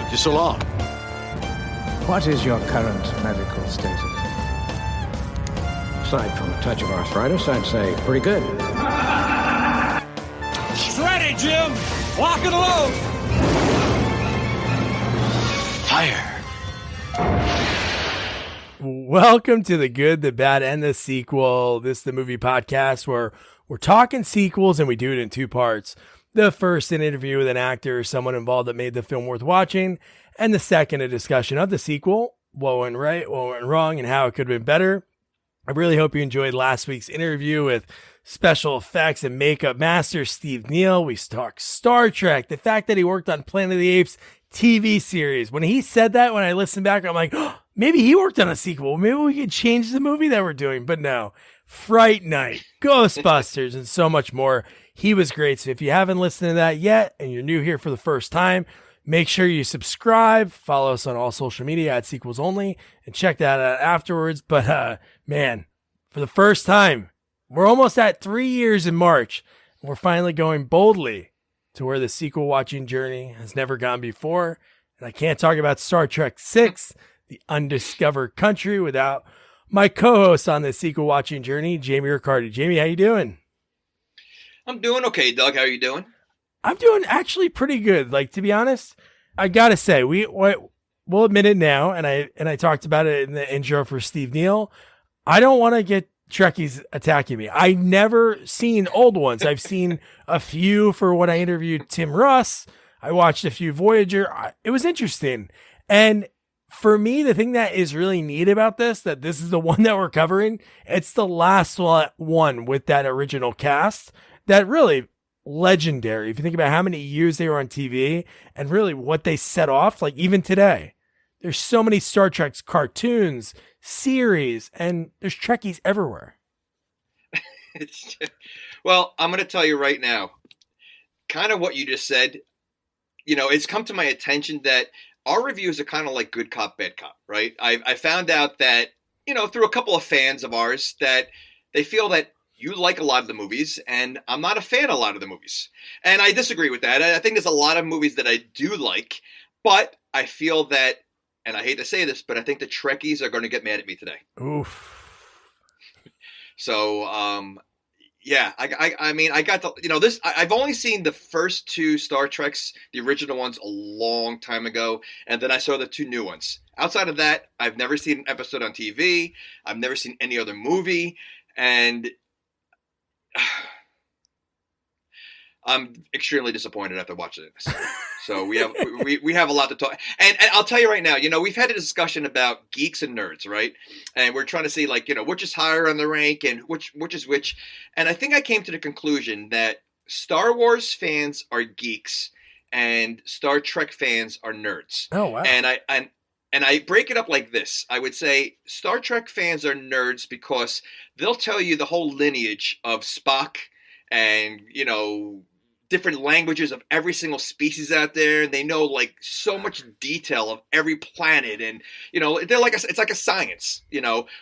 Just so long. What is your current medical status? Aside from a touch of arthritis, I'd say pretty good. Ready, Jim! Lock and load! Fire. Welcome to The Good, the Bad, and the Sequel. This is the movie podcast where we're talking sequels and we do it in two parts. The first, an interview with an actor or someone involved that made the film worth watching. And the second, a discussion of the sequel, what went right, what went wrong, and how it could have been better. I really hope you enjoyed last week's interview with special effects and makeup master Steve Neal. We talked Star Trek, the fact that he worked on Planet of the Apes TV series. When he said that, when I listened back, I'm like, oh, maybe he worked on a sequel. Maybe we could change the movie that we're doing. But no, Fright Night, Ghostbusters, and so much more. He was great. So if you haven't listened to that yet and you're new here for the first time, make sure you subscribe, follow us on all social media at Sequels Only, and check that out afterwards. But man, for the first time, we're almost at 3 years in March. We're finally going boldly to where the sequel watching journey has never gone before. And I can't talk about Star Trek VI, The Undiscovered Country, without my co-host on the sequel watching journey, Jamie Riccardi. Jamie, how you doing? I'm doing okay, Doug. How are you doing? I'm doing actually pretty good. Like, to be honest, I gotta say, we'll admit it now, and I talked about it in the intro for Steve Neal. I don't want to get Trekkies attacking me. I never seen old ones. I've seen a few for when I interviewed Tim Russ. I watched a few Voyager. It was interesting. And for me, the thing that is really neat about this, that this is the one that we're covering, it's the last one with that original cast that really legendary. If you think about how many years they were on TV and really what they set off, like even today, there's so many Star Trek cartoons, series, and there's Trekkies everywhere. Well, I'm going to tell you right now, kind of what you just said, it's come to my attention that our reviews are kind of like good cop, bad cop, right? I found out that, through a couple of fans of ours, that they feel that you like a lot of the movies, and I'm not a fan of a lot of the movies. And I disagree with that. I think there's a lot of movies that I do like, but I feel that, and I hate to say this, but I think the Trekkies are going to get mad at me today. Oof. So, yeah, I mean, I got this. I've only seen the first two Star Treks, the original ones, a long time ago, and then I saw the two new ones. Outside of that, I've never seen an episode on TV. I've never seen any other movie, and I'm extremely disappointed after watching this. So we have a lot to talk. And I'll tell you right now, we've had a discussion about geeks and nerds, right? And we're trying to see which is higher on the rank and which is which. And I think I came to the conclusion that Star Wars fans are geeks and Star Trek fans are nerds. Oh, wow. And I break it up like this. I would say Star Trek fans are nerds because they'll tell you the whole lineage of Spock and, different languages of every single species out there. And they know so much detail of every planet. And, they're it's like a science,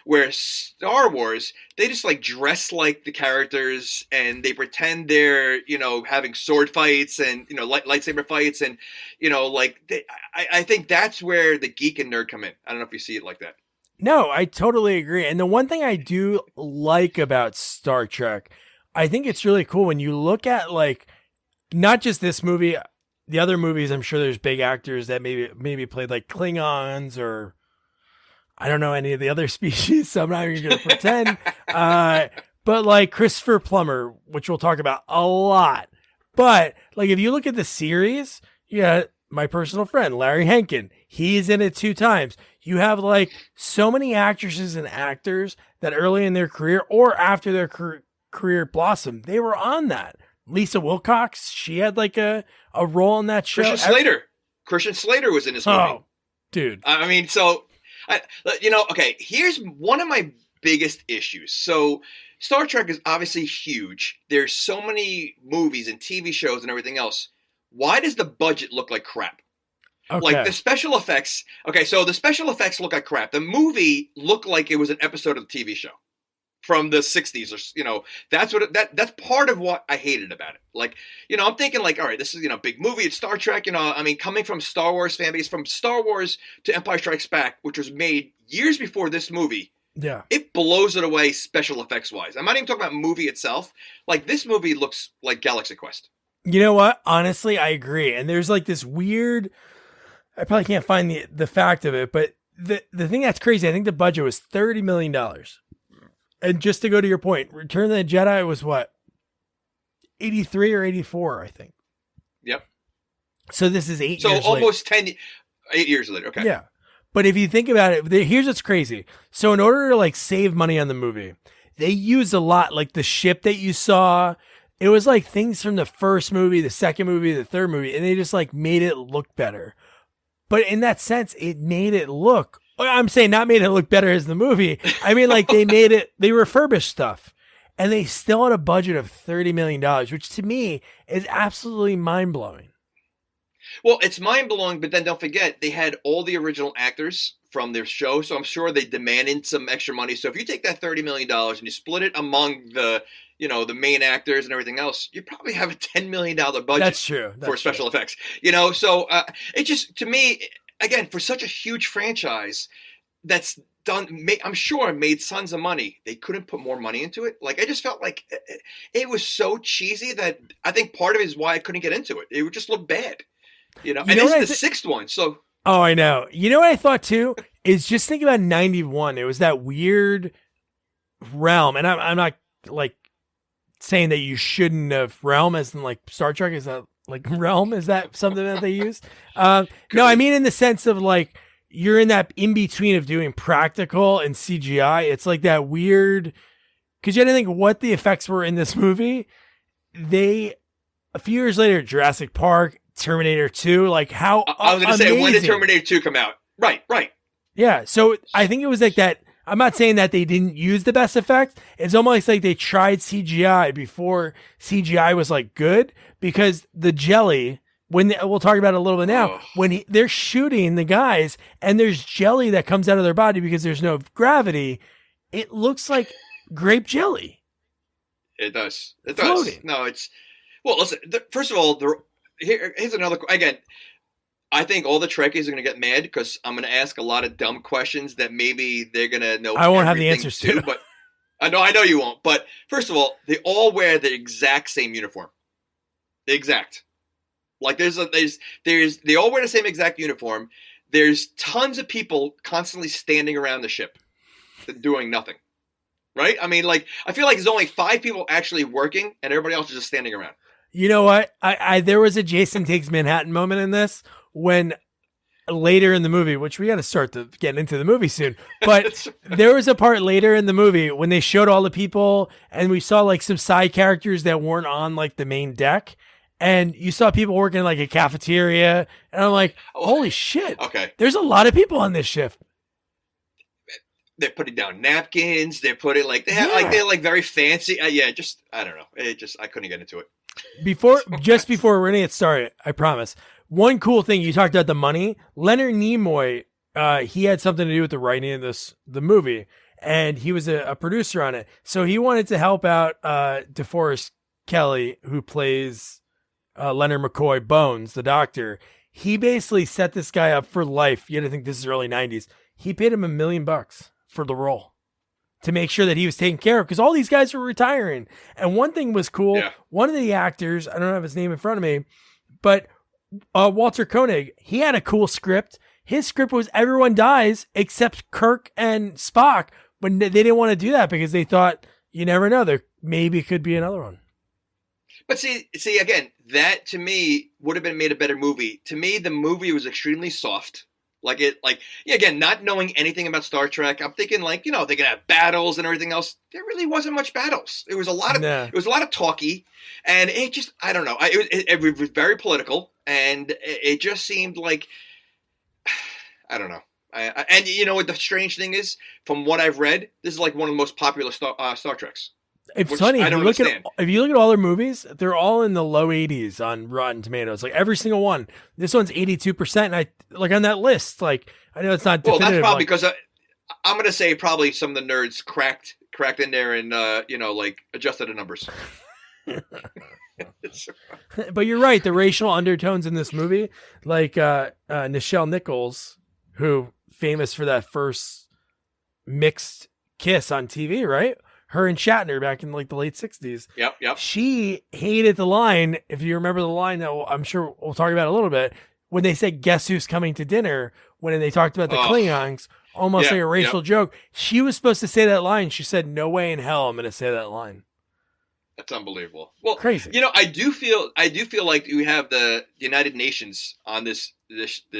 where Star Wars, they just dress like the characters and they pretend they're, having sword fights and, lightsaber fights. And, I think that's where the geek and nerd come in. I don't know if you see it like that. No, I totally agree. And the one thing I do like about Star Trek, I think it's really cool when you look at not just this movie, the other movies. I'm sure there's big actors that maybe played like Klingons or I don't know any of the other species, so I'm not even going to pretend. But like Christopher Plummer, which we'll talk about a lot. But if you look at the series, you got my personal friend Larry Henkin. He's in it 2 times. You have so many actresses and actors that early in their career or after their career blossomed, they were on that. Lisa Wilcox, she had a role in that show. Christian Slater was in this movie. Oh, dude. I mean, okay, here's one of my biggest issues. So Star Trek is obviously huge. There's so many movies and TV shows and everything else. Why does the budget look like crap? Okay. The special effects. Okay, so the special effects look like crap. The movie looked like it was an episode of the TV show. from the 60s, or that's that's part of what I hated about it. Like, I'm thinking like, all right, this is big movie, it's Star Trek, I mean, coming from Star Wars fan base, from Star Wars to Empire Strikes Back, which was made years before this movie. Yeah, it blows it away special effects wise. I'm not even talking about movie itself. Like, this movie looks like Galaxy Quest. You know what? Honestly, I agree. And there's like this weird, I probably can't find the fact of it, but the thing that's crazy, I think the budget was $30 million. And just to go to your point, Return of the Jedi was what? 83 or 84, I think. Yep. So this is 8 years later. So almost 8 years later. Okay. Yeah. But if you think about it, here's what's crazy. So in order to like save money on the movie, they used a lot, like the ship that you saw. It was like things from the first movie, the second movie, the third movie, and they just like made it look better. But in that sense, it made it look, I'm saying not made it look better as the movie. I mean, like they refurbished stuff, and they still had a budget of $30 million, which to me is absolutely mind blowing. Well, it's mind blowing, but then don't forget, they had all the original actors from their show, so I'm sure they demanded some extra money. So if you take that $30 million and you split it among the main actors and everything else, you probably have a $10 million budget. That's true. For special effects. So it just, to me, again, for such a huge franchise that's done, I'm sure made tons of money, they couldn't put more money into it. Like, I just felt like it was so cheesy that I think part of it is why I couldn't get into it. It would just look bad. And this is the sixth one, so... Oh, I know. You know what I thought, too? Is just think about 91. It was that weird realm, and I'm not, like, saying that you shouldn't have realm as in, like, Star Trek. Is that, like, realm? Is that something that they use? No, I mean in the sense of, like, you're in that in-between of doing practical and CGI. It's like that weird... Because you had to think what the effects were in this movie. A few years later, Jurassic Park... Terminator 2, like how I was going to say, when did Terminator 2 come out? Right. Yeah, so I think it was like that. I'm not saying that they didn't use the best effects. It's almost like they tried CGI before CGI was like good, because the jelly, we'll talk about it a little bit now, when they're shooting the guys and there's jelly that comes out of their body because there's no gravity, it looks like grape jelly. It does. Floating. No, it's... Well, listen, first of all, here's another. Again, I think all the Trekkies are going to get mad because I'm going to ask a lot of dumb questions that maybe they're going to know. I won't have the answers to, but I know you won't. But first of all, they all wear the exact same uniform. The exact. Like they all wear the same exact uniform. There's tons of people constantly standing around the ship, doing nothing. Right? I mean, like, I feel like there's only 5 people actually working, and everybody else is just standing around. You know what? There was a Jason Takes Manhattan moment in this when later in the movie, which we got to start getting into the movie soon, but there was a part later in the movie when they showed all the people and we saw like some side characters that weren't on like the main deck, and you saw people working like a cafeteria, and I'm like, holy shit. Okay. There's a lot of people on this shift. They're putting down napkins. They're putting they're very fancy. I don't know. I couldn't get into it. Before we're going to get started, I promise. One cool thing, you talked about the money. Leonard Nimoy, he had something to do with the writing of the movie, and he was a producer on it. So he wanted to help out DeForest Kelly, who plays Leonard McCoy, Bones, the doctor. He basically set this guy up for life. You had to think this is early 90s. He paid him $1 million for the role, to make sure that he was taken care of, because all these guys were retiring. And one thing was cool. Yeah. One of the actors, I don't have his name in front of me, but Walter Koenig, he had a cool script. His script was everyone dies except Kirk and Spock, but they didn't want to do that because they thought, you never know, there maybe could be another one. But see, again, that to me would have been made a better movie. To me, the movie was extremely soft. Again, not knowing anything about Star Trek, I'm thinking they're gonna have battles and everything else. There really wasn't much battles. It was a lot of talky, and it just, I don't know. It was very political, and it just seemed like, I don't know. And you know what the strange thing is? From what I've read, this is like one of the most popular Star Treks. It's funny. If you look at all their movies, they're all in the low 80s on Rotten Tomatoes. Like every single one. This one's 82%. And I like on that list. Like I know it's not definitive. Well, that's probably because I'm going to say probably some of the nerds cracked cracked in there and like adjusted the numbers. But you're right. The racial undertones in this movie, like Nichelle Nichols, who famous for that first mixed kiss on TV, right? Her and Shatner back in like the late 60s. Yep. She hated the line. If you remember the line that I'm sure we'll talk about a little bit, when they said, "Guess who's coming to dinner?" When they talked about the Klingons, almost like a racial joke. She was supposed to say that line. She said, "No way in hell I'm going to say that line." That's unbelievable. Well, crazy. I do feel like we have the United Nations on this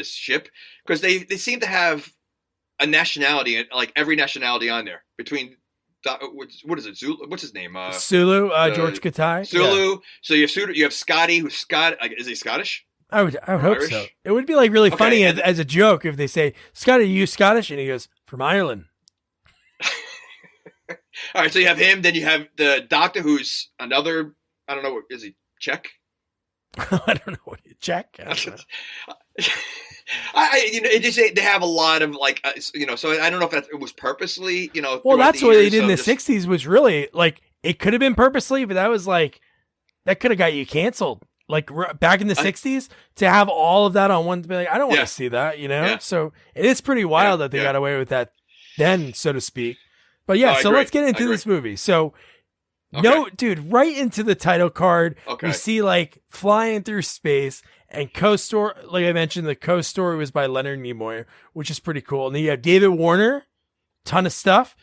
ship, because they seem to have a nationality, like every nationality on there between. What is it? Zulu? What's his name? Sulu. George Katai. Sulu. Yeah. So you have Scotty, who's is he Scottish? I would hope so. It would be like really funny as a joke if they say, "Scotty, are you Scottish?" And he goes, "From Ireland." All right, so you have him. Then you have the doctor, who's another. I don't know. Is he Czech? I don't know what you Czech. They have a lot of like, so I don't know if it was purposely, Well, that's what they did in the 60s was really like, it could have been purposely, but that was like, that could have got you canceled. Like back in the 60s to have all of that on one, to be like, I don't want to see that, Yeah. So it is pretty wild that they got away with that then, so to speak. But so let's get into this movie. So no, dude, right into the title card. Okay. We see like flying through space. And co-story, like I mentioned, the co-story was by Leonard Nimoy, which is pretty cool. And then you have David Warner, ton of stuff.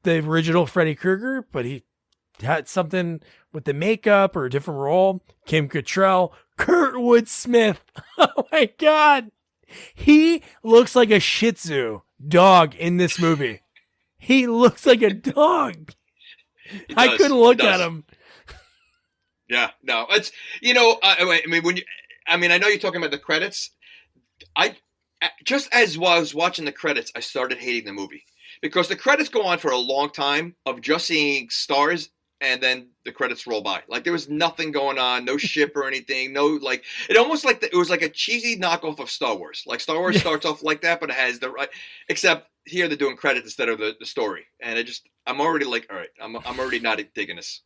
The original Freddy Krueger, but he had something with the makeup or a different role. Kim Cattrall, Kurtwood Smith. Oh my God. He looks like a Shih Tzu dog in this movie. He looks like a dog. I couldn't look at him. Yeah, no, it's, I know you're talking about the credits. Just as I was watching the credits, I started hating the movie, because the credits go on for a long time of just seeing stars, and then the credits roll by. Like there was nothing going on, no ship or anything. No, like it almost like it was like a cheesy knockoff of Star Wars. Like Star Wars starts off like that, but it has the right. Except here they're doing credits instead of the story, and I'm already like, all right, I'm already not digging this.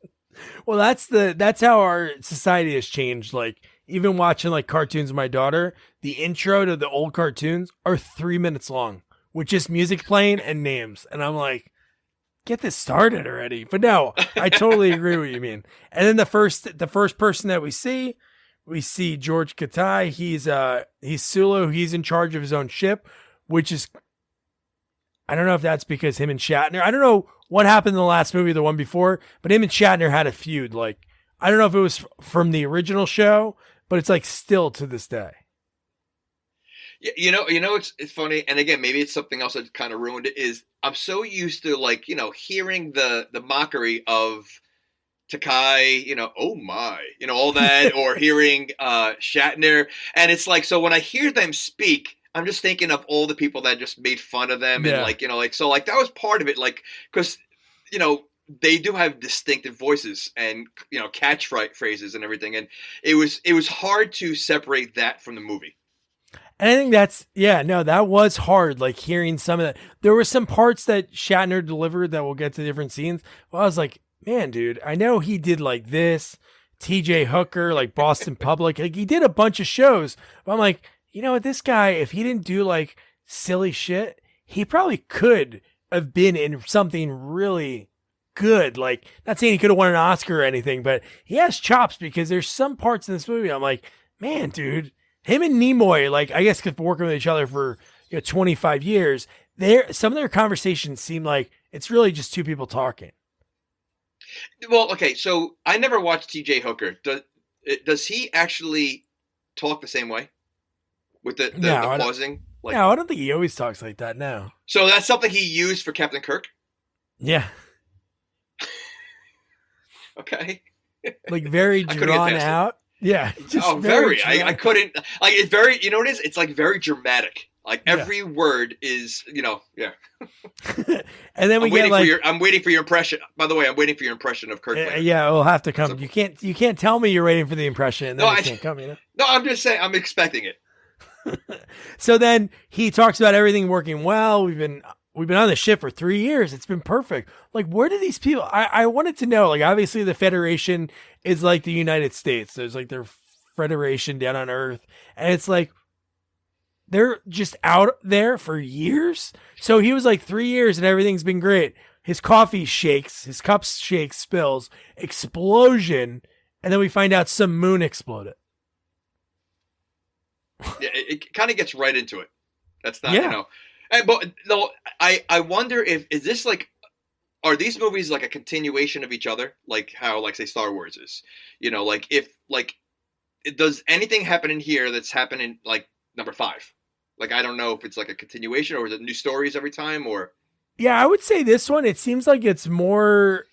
Well, that's how our society has changed. Like even watching like cartoons with my daughter, the intro to the old cartoons are 3 minutes long with just music playing and names. And I'm like, get this started already. But no, I totally agree with what you mean. And then the first person that we see George Katai. He's Sulu. He's in charge of his own ship, which is, I don't know if that's because him and Shatner, I don't know what happened in the last movie, the one before, but him and Shatner had a feud. Like, I don't know if it was from the original show, but it's like still to this day. It's funny. And again, maybe it's something else that kind of ruined it, is I'm so used to like, hearing the mockery of Takai, oh my, all that, or hearing Shatner. And it's like, so when I hear them speak, I'm just thinking of all the people that just made fun of them. And so that was part of it. Like, cause they do have distinctive voices and, catchphrases and everything. And it was hard to separate that from the movie. And I think that was hard. Like hearing some of that, there were some parts that Shatner delivered that we'll get to different scenes. Well, I was like, man, dude, I know he did like this, TJ Hooker, like Boston Public, like he did a bunch of shows, but I'm like, this guy, if he didn't do like silly shit, he probably could have been in something really good. Like, not saying he could have won an Oscar or anything, but he has chops, because there's some parts in this movie I'm like, man, dude, him and Nimoy, like, I guess because working with each other for 25 years, some of their conversations seem like it's really just two people talking. Well, okay, so I never watched TJ Hooker. Does he actually talk the same way? With the pausing? No, I don't think he always talks like that now. So that's something he used for Captain Kirk? Yeah. Okay. Like very drawn out. Yeah. Very. I couldn't. Like, it's very, what it is? It's like very dramatic. Like every word is, yeah. And then I'm waiting for your impression. By the way, I'm waiting for your impression of Kirk. Yeah, it'll have to come. So, you can't tell me you're waiting for the impression, and then it can't come, No, I'm just saying, I'm expecting it. So then he talks about everything working well. We've been we've been on the ship for 3 years. It's been perfect. Like, where do these people, I wanted to know, like, obviously the Federation is like the United States. There's like their Federation down on Earth. And it's like, they're just out there for years. So he was like 3 years and everything's been great. His coffee shakes, his cup shakes, spills, explosion. And then we find out some moon exploded. Yeah, it kind of gets right into it. That's not, but no, I wonder is this like, are these movies like a continuation of each other? Like how, like, say, Star Wars is, like if, like, does anything happen in here that's happening like number 5? Like, I don't know if it's like a continuation or is it new stories every time or. Yeah, I would say this one, it seems like it's more,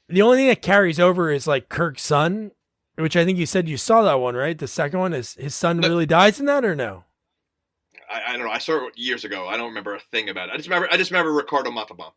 the only thing that carries over is like Kirk's son, which I think you said you saw that one, right? The second one is his son really dies in that or no? I don't know. I saw it years ago. I don't remember a thing about it. I just remember Ricardo Montalban.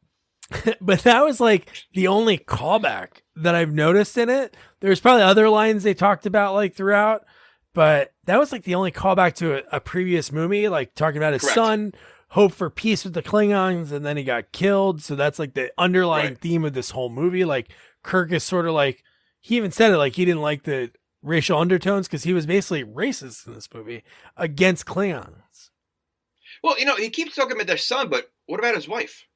But that was like the only callback that I've noticed in it. There's probably other lines they talked about like throughout, but that was like the only callback to a previous movie, like talking about his son, hope for peace with the Klingons, and then he got killed. So that's like the underlying theme of this whole movie. Like Kirk is sort of like, he even said it like he didn't like the racial undertones because he was basically racist in this movie against Klingons. Well, he keeps talking about their son, but what about his wife?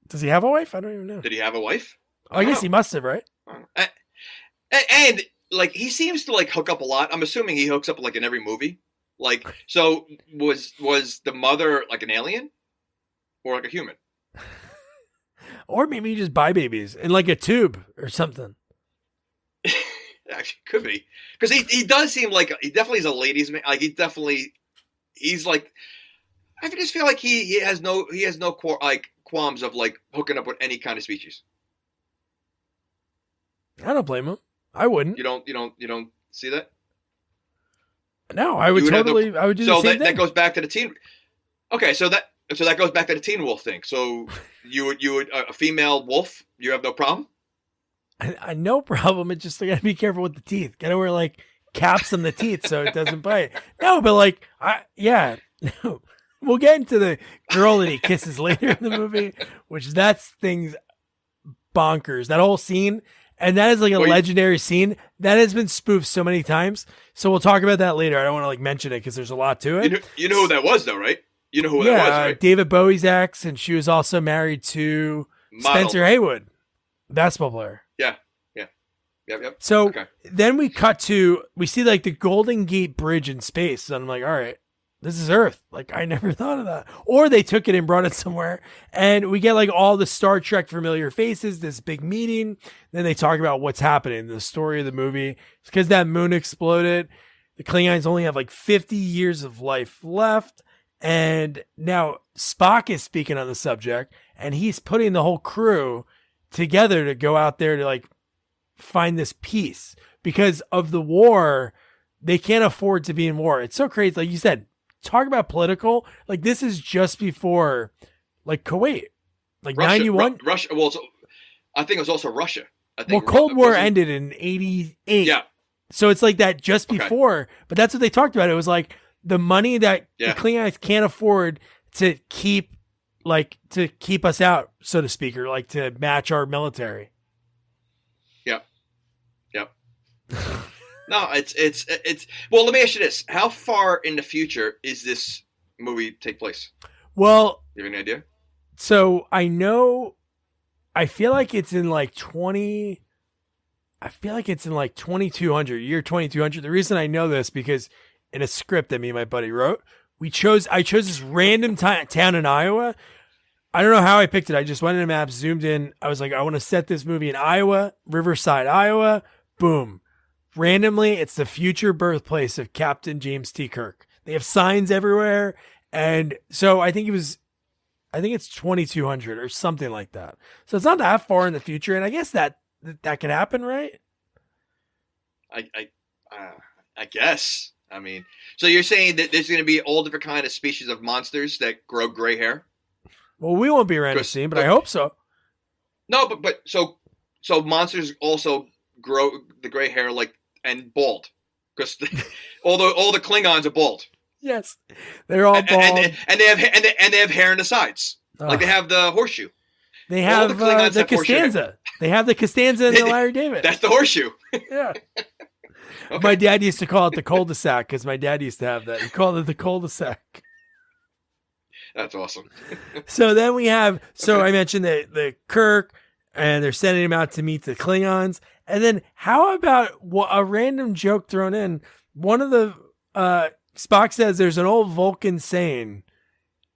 Does he have a wife? I don't even know. Did he have a wife? I guess he must have, right? And like, he seems to like hook up a lot. I'm assuming he hooks up like in every movie. Like, so was the mother like an alien or like a human? Or maybe you just buy babies in like a tube or something. Actually, could be, because he does seem like he definitely is a ladies' man. Like he's like, I just feel like he has no qualms of like hooking up with any kind of species. I don't blame him. I wouldn't. You don't see that? No, I would totally. I would do the same thing. That goes back to the teen. Okay, so that goes back to the Teen Wolf thing. So you would a female wolf, you have no problem? I no problem. It's just I gotta be careful with the teeth. Gotta wear like caps on the teeth so it doesn't bite. No, but like no. We'll get into the girl that he kisses later in the movie, which that's things bonkers. That whole scene, and that is like a legendary scene that has been spoofed so many times. So we'll talk about that later. I don't want to like mention it because there's a lot to it. You know who that was though, right? You know who that was, right? David Bowie's ex, and she was also married to Spencer Haywood, basketball player. Yeah. Yep. So then we see like the Golden Gate Bridge in space, and I'm like, all right, this is Earth. Like, I never thought of that. Or they took it and brought it somewhere, and we get like all the Star Trek familiar faces, this big meeting. Then they talk about what's happening, the story of the movie. It's because that moon exploded. The Klingons only have like 50 years of life left. And now Spock is speaking on the subject, and he's putting the whole crew together to go out there to like find this peace because of the war. They can't afford to be in war. It's so crazy. Like you said, talk about political. Like this is just before like Kuwait, like 91. Russia. Well, I think it was also Russia. I think. Well, Cold War ended in 88. Yeah. So it's like that just before, but that's what they talked about. It was like the money that the Klingons can't afford to keep us out, so to speak, or like to match our military. Yep. No, it's. Well, let me ask you this: how far in the future is this movie take place? Well, you have any idea? So I feel like it's in like 2200, year 2200. The reason I know this because in a script that me and my buddy wrote, I chose this random town in Iowa. I don't know how I picked it. I just went in a map, zoomed in. I was like, I want to set this movie in Iowa, Riverside, Iowa. Boom. Randomly, it's the future birthplace of Captain James T. Kirk. They have signs everywhere. And so I think it's 2200 or something like that. So it's not that far in the future. And I guess that could happen, right? I guess. I mean, so you're saying that there's going to be all different kind of species of monsters that grow gray hair? Well, we won't be around to see, but I hope so. No, but so monsters also grow the gray hair and bald, because all the Klingons are bald. Yes, they're all bald, and they have hair on the sides. Like they have the horseshoe. They have the Costanza. They have the Costanza and the Larry David. That's the horseshoe. Yeah. Okay. My dad used to call it the cul-de-sac because my dad used to have that. He called it the cul-de-sac. That's awesome. So then we have, I mentioned the Kirk, and they're sending him out to meet the Klingons. And then how about a random joke thrown in? One of the, Spock says there's an old Vulcan saying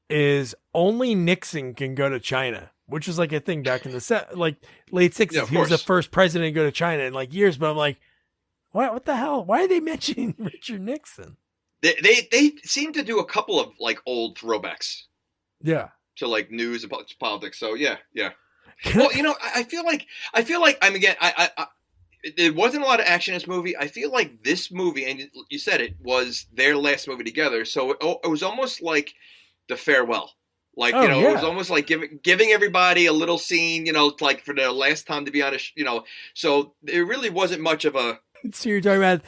is only Nixon can go to China, which was like a thing back in the late 60s. Yeah, he was the first president to go to China in like years, but I'm like, what the hell? Why are they mentioning Richard Nixon? They seem to do a couple of like old throwbacks. Yeah. To like news about politics. So yeah. Well, I feel like I'm again. There wasn't a lot of action in this movie. I feel like this movie, and you said it was their last movie together. So it was almost like the farewell. Like, it was almost like giving everybody a little scene, like for the last time to be honest, so there really wasn't much of a. So you're talking about,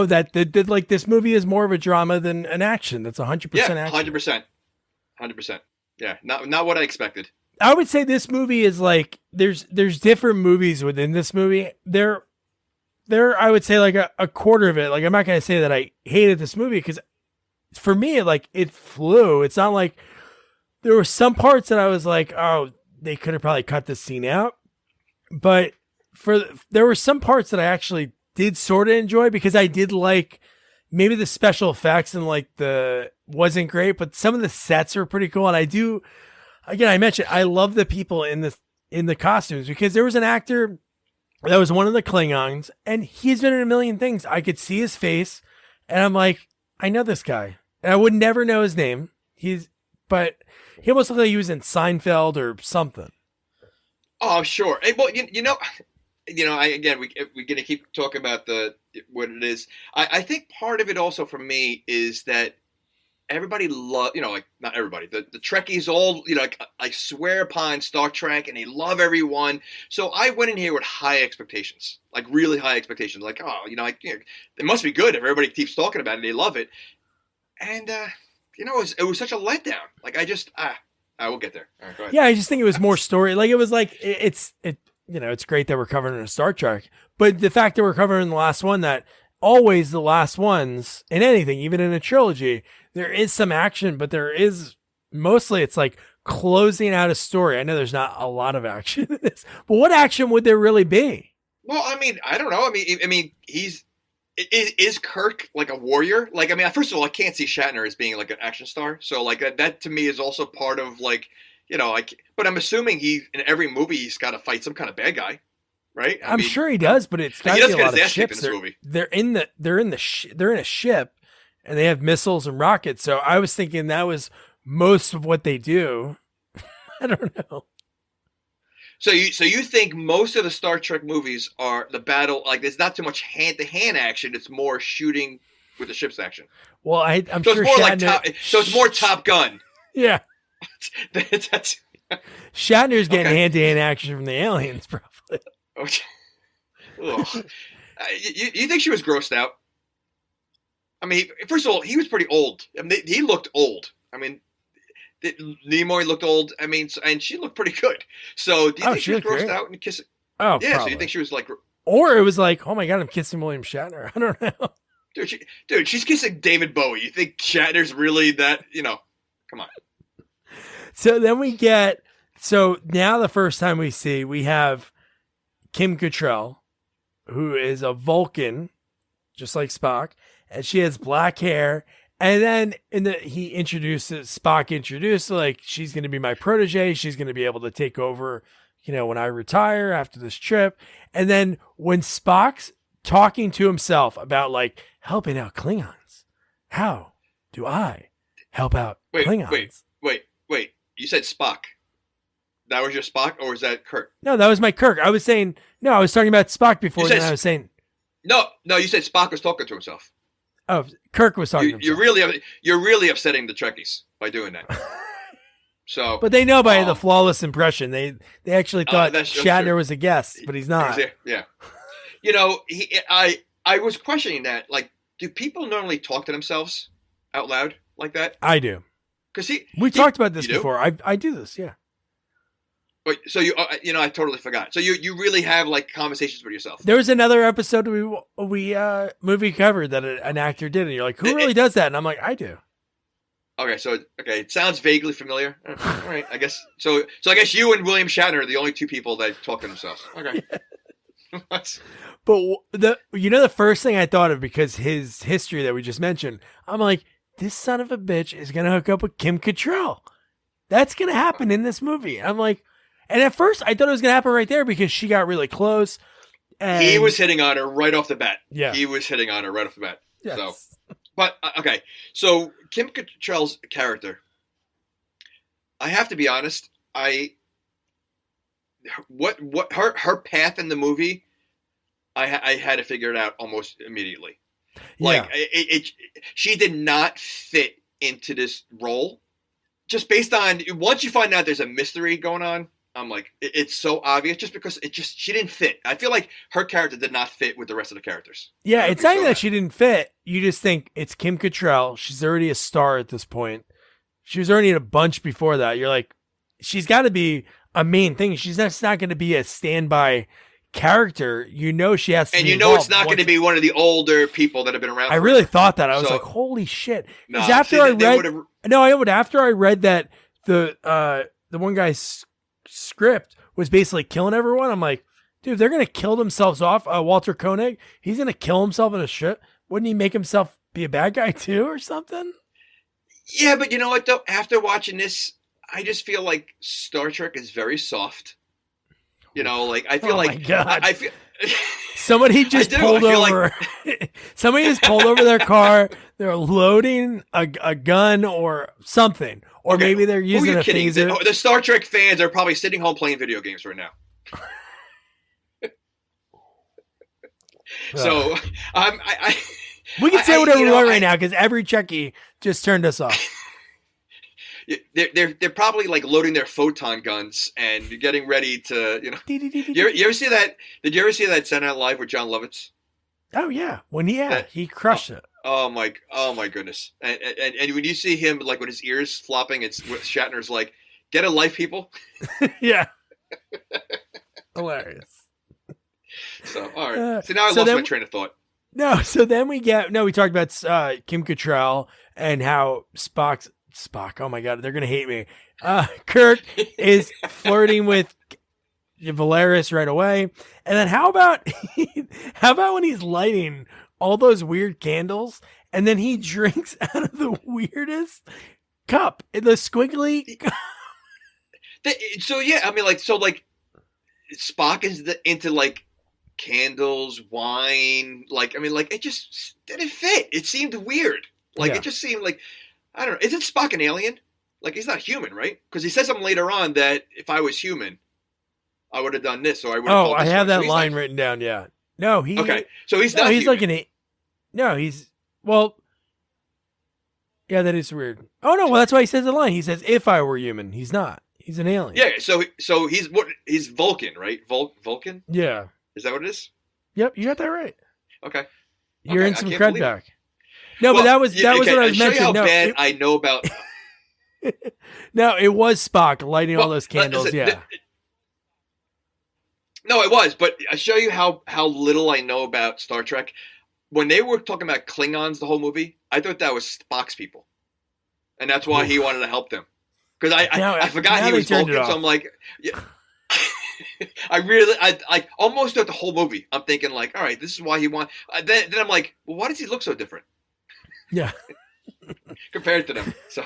that like this movie is more of a drama than an action. That's 100% action. 100%. Yeah. Not what I expected. I would say this movie is like, there's different movies within this movie. They're I would say like a quarter of it. Like, I'm not going to say that I hated this movie because for me, like it flew. It's not like there were some parts that I was like, oh, they could have probably cut this scene out. But there were some parts that I actually did sort of enjoy because I did like maybe the special effects and like wasn't great, but some of the sets are pretty cool. And I mentioned, I love the people in the costumes because there was an actor that was one of the Klingons and he's been in a million things. I could see his face and I'm like, I know this guy and I would never know his name. But he almost looked like he was in Seinfeld or something. Oh, sure. Hey, well, we're going to keep talking about what it is. I think part of it also for me is that everybody like not everybody, the Trekkies all, I swear upon Star Trek and they love everyone. So I went in here with high expectations, like really high expectations. Like, it must be good if everybody keeps talking about it. They love it. And, it was such a letdown. Like I will get there. All right, go ahead. Yeah. I just think it was more story. Like it was like, it's great that we're covering a Star Trek, but the fact that we're covering the last one, that always the last ones in anything, even in a trilogy, there is some action, but there is mostly it's like closing out a story. I know there's not a lot of action in this, but what action would there really be? Well, I don't know. Is Kirk like a warrior? Like, first of all, I can't see Shatner as being like an action star. So like that to me is also part of like, but I'm assuming in every movie he's got to fight some kind of bad guy, right? I'm sure he does, but it's got to be a lot of ships. In this movie. They're in a ship, and they have missiles and rockets. So I was thinking that was most of what they do. I don't know. So you think most of the Star Trek movies are the battle, like there's not too much hand-to-hand action, it's more shooting with the ship's action. Well, I'm so sure it's more Shatner... so it's more Top Gun. Yeah. That's... Shatner's getting hand-to-hand action from the aliens, probably. Okay. You think she was grossed out? First of all, he was pretty old. He looked old. Nimoy looked old. And she looked pretty good. So do you think she was grossed out and kissing? Oh, yeah. Probably. So you think she was like, or it was like, oh my God, I'm kissing William Shatner. I don't know. Dude, she's kissing David Bowie. You think Shatner's really that? Come on. So then now the first time we have Kim Cattrall, who is a Vulcan, just like Spock, and she has black hair. And then Spock introduced, like, she's going to be my protege. She's going to be able to take over, when I retire after this trip. And then when Spock's talking to himself about like helping out Klingons, how do I help out Klingons? Wait. You said Spock. That was your Spock, or was that Kirk? No, that was my Kirk. I was talking about Spock before. Then I was saying, no. You said Spock was talking to himself. Oh, Kirk was talking to himself. You're really upsetting the Trekkies by doing that. So, but they know by the flawless impression. They actually thought Shatner was a guest, but he's not. Yeah. I was questioning that. Like, do people normally talk to themselves out loud like that? I do. Because we talked about this you do? before. I do this, yeah. Wait, so I totally forgot. So you really have like conversations with yourself. There was another episode we movie covered that an actor did, and you're like, who really does that? And I'm like, I do. Okay, so it sounds vaguely familiar. All right, I guess so. So I guess you and William Shatner are the only two people that talk to themselves. Okay. But the first thing I thought of, because his history that we just mentioned, I'm like, this son of a bitch is gonna hook up with Kim Cattrall. That's gonna happen in this movie. I'm like, and at first I thought it was gonna happen right there because she got really close. And he was hitting on her right off the bat. Yeah, he was hitting on her right off the bat. Yes. So, but okay, so Kim Cattrall's character, I have to be honest, her path in the movie, I had to figure it out almost immediately. Like she did not fit into this role, just based on once you find out there's a mystery going on. I'm like, it's so obvious just because she didn't fit. I feel like her character did not fit with the rest of the characters. Yeah, it's not that she didn't fit. You just think it's Kim Cattrall. She's already a star at this point. She was already in a bunch before that. You're like, she's got to be a main thing. She's not going to be a standby character. You know she has to and be you know it's involved not going to be one of the older people that have been around. I really thought that. I was like, holy shit. No, after I read that the one guy's script was basically killing everyone, I'm like, dude, if they're going to kill themselves off, Walter Koenig, he's going to kill himself in a ship. Wouldn't he make himself be a bad guy too or something? Yeah, but you know what though? After watching this, I just feel like Star Trek is very soft. You know, like I feel like I feel somebody just pulled over. Somebody just pulled over their car. They're loading a gun or something, or maybe they're using a phaser. The Star Trek fans are probably sitting home playing video games right now. So we can say whatever we want right now because every Trekkie just turned us off. They're probably like loading their photon guns and getting ready to, you know. You ever see that? Did you ever see that Saturday Night Live with John Lovitz? Oh yeah, he crushed it. Oh my goodness! And when you see him like with his ears flopping, it's Shatner's like, "Get a life, people." Yeah, hilarious. So all right, so now I lost my train of thought. No, so then we talked about Kim Cattrall and how Spock. Oh my God, they're gonna hate me. Kirk is flirting with Valeris right away, and then how about when he's lighting all those weird candles, and then he drinks out of the weirdest cup, the squiggly. So yeah, I mean, like Spock is into like candles, wine, like I mean, like it just didn't fit. It seemed weird. It just seemed like. I don't know. Isn't Spock an alien? Like, he's not human, right? Because he says something later on that if I was human, I would have done this, or I would have. I have that line written down. Yeah. No, he. Okay, so he's not. He's human. like Yeah, that is weird. Oh no, well that's why he says the line. He says, "If I were human," he's not. He's an alien. Yeah. So he's what? He's Vulcan, right? Vulcan. Yeah. Is that what it is? Yep, you got that right. Okay. You're in some cred back. No, but that was what I was mentioning. Show you how bad I know about. No, it was Spock lighting all those candles. Listen, no, it was. But I show you how little I know about Star Trek. When they were talking about Klingons the whole movie, I thought that was Spock's people, and that's why he wanted to help them. Because I forgot he was Vulcan, so I'm like, yeah. I almost throughout the whole movie, I'm thinking like, all right, this is why he wants. Then I'm like, well, why does he look so different? Yeah, compared to them. So,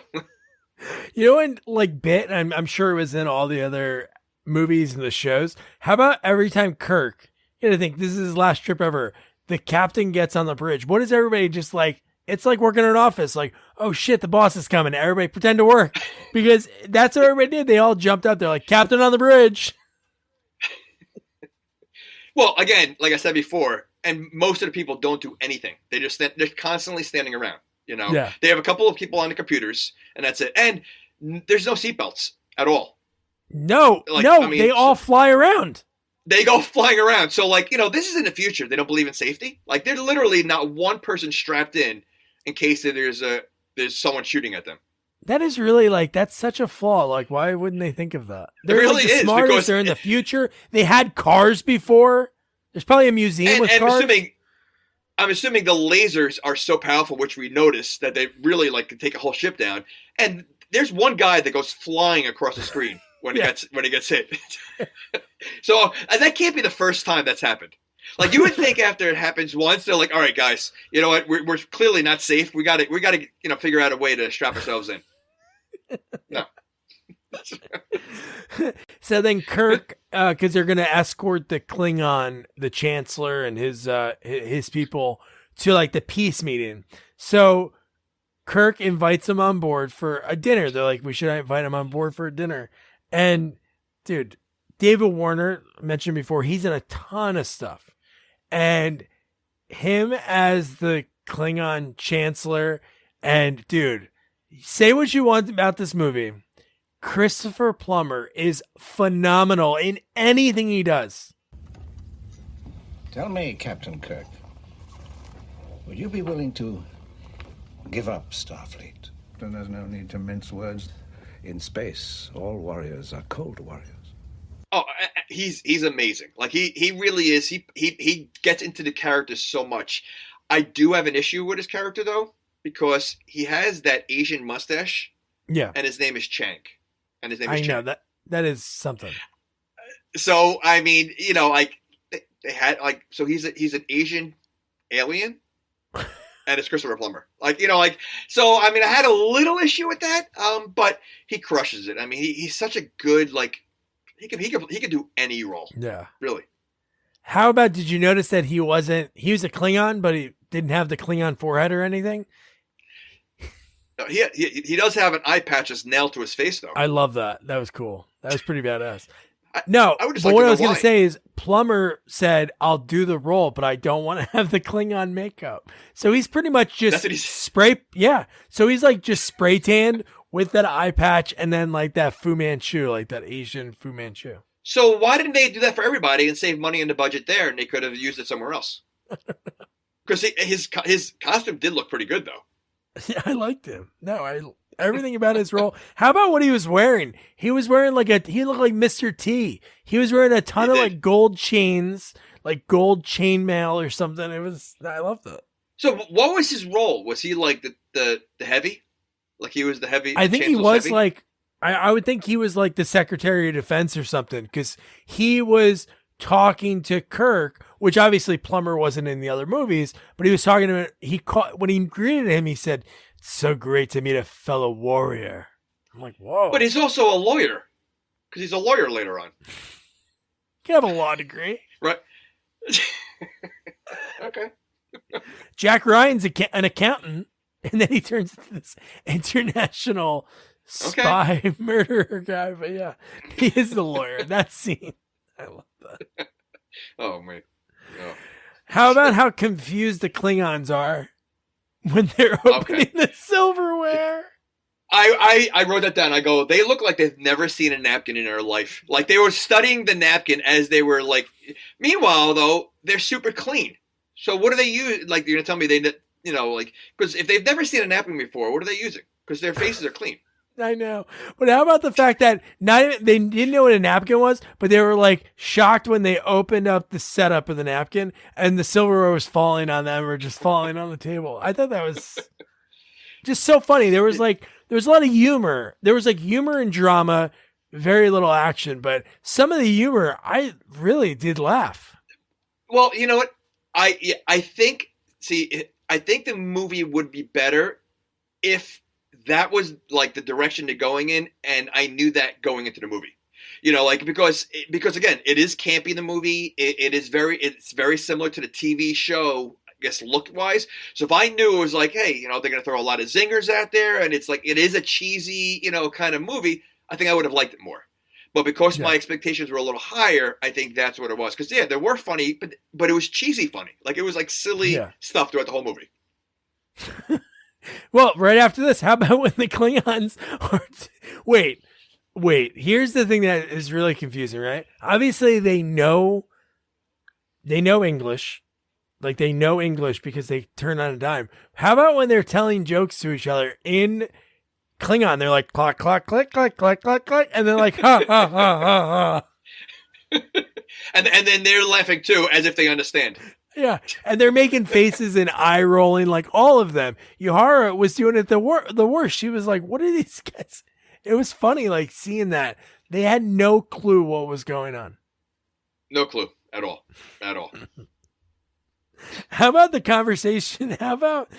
you know, and like bit, I'm sure it was in all the other movies and the shows. How about every time Kirk, you know, think this is his last trip ever, the captain gets on the bridge. What is everybody just like? It's like working in an office. Like, oh shit, the boss is coming. Everybody pretend to work because that's what everybody did. They all jumped out there like captain on the bridge. Well, again, like I said before. And most of the people don't do anything. They're constantly standing around. You know, They have a couple of people on the computers, and that's it. And there's no seatbelts at all. No, they all fly around. They go flying around. So, like, you know, this is in the future. They don't believe in safety. Like, they're literally not one person strapped in case there's someone shooting at them. That is really like, that's such a flaw. Like, why wouldn't they think of that? They're really like the is, smartest. because They're in the future. They had cars before. There's probably a museum with cars. I'm assuming the lasers are so powerful, which we noticed, that they really like can take a whole ship down. And there's one guy that goes flying across the screen when he gets hit. So that can't be the first time that's happened. Like, you would think after it happens once, they're like, all right, guys, you know what? We're clearly not safe. We got to figure out a way to strap ourselves in. No. So then Kirk, because they're going to escort the Klingon, the Chancellor and his people to like the peace meeting. So Kirk invites him on board for a dinner. They're like, we should invite him on board for a dinner. And dude, David Warner, mentioned before, he's in a ton of stuff. And him as the Klingon Chancellor, and dude, say what you want about this movie, Christopher Plummer is phenomenal in anything he does. Tell me, Captain Kirk, would you be willing to give up Starfleet? Then there's no need to mince words. In space, all warriors are cold warriors. Oh, he's amazing. Like, he really is. He gets into the character so much. I do have an issue with his character, though, because he has that Asian mustache. Yeah. And his name is Chang. And his name is I Chang. know, that is something. So, I mean, you know, like, they had, like, so he's an Asian alien, and it's Christopher Plummer. Like, you know, like, so, I mean, I had a little issue with that, but he crushes it. I mean, he's such a good, like, he could do any role. Yeah. Really. How about, did you notice that he was a Klingon, but he didn't have the Klingon forehead or anything? He does have an eye patch that's nailed to his face, though. I love that. That was cool. That was pretty badass. What I was going to say is Plummer said, I'll do the role, but I don't want to have the Klingon makeup. So he's pretty much just spray. Yeah. So he's like just spray tanned with that eye patch and then like that Fu Manchu, like that Asian Fu Manchu. So why didn't they do that for everybody and save money in the budget there, and they could have used it somewhere else? Because his costume did look pretty good, though. Yeah, I liked him. No, everything about his role. How about what he was wearing? He was wearing he looked like Mr. T. He was wearing a ton of like gold chains, like gold chainmail or something. I loved it. So what was his role? Was he like the heavy? Like he was the heavy? I think he was heavy? Like, I would think he was like the Secretary of Defense or something, because he was talking to Kirk, which obviously Plummer wasn't in the other movies, but he was talking to him. When he greeted him, he said, "It's so great to meet a fellow warrior." I'm like, whoa. But he's also a lawyer, because he's a lawyer later on. You can have a law degree. Right. Okay. Jack Ryan's an accountant, and then he turns into this international spy murderer guy. But yeah, he is the lawyer. That scene. I love that. Oh, man. Oh. How about how confused the Klingons are when they're opening the silverware? I wrote that down. I go, they look like they've never seen a napkin in their life. Like they were studying the napkin as they were like. Meanwhile, though, they're super clean. So what do they use? Like, you're going to tell me because if they've never seen a napkin before, what are they using? Because their faces are clean. I know. But how about the fact that they didn't know what a napkin was, but they were like shocked when they opened up the setup of the napkin and the silverware was falling on them or just falling on the table. I thought that was just so funny. There was a lot of humor. There was like humor and drama, very little action, but some of the humor I really did laugh. Well, you know what? I think the movie would be better if that was like the direction they're going in, and I knew that going into the movie, because again, it is campy. The movie, it's very similar to the TV show, I guess, look wise. So if I knew it was like, hey, they're going to throw a lot of zingers out there, and it's like it is a cheesy, kind of movie, I think I would have liked it more. But because my expectations were a little higher, I think that's what it was. Because they were funny, but it was cheesy funny. Like it was like silly stuff throughout the whole movie. Well, right after this, how about when the Klingons are... Wait. Here's the thing that is really confusing, right? Obviously, they know English. Like, they know English because they turn on a dime. How about when they're telling jokes to each other in Klingon. They're like, clock, clock, click, click, click, click, click. And they're like, ha, ha, ha, ha, ha. And then they're laughing too, as if they understand. Yeah. And they're making faces and eye rolling, like all of them. Yuhara was doing it the worst. She was like, what are these guys? It was funny, like seeing that. They had no clue what was going on. No clue at all. At all. How about the conversation? How about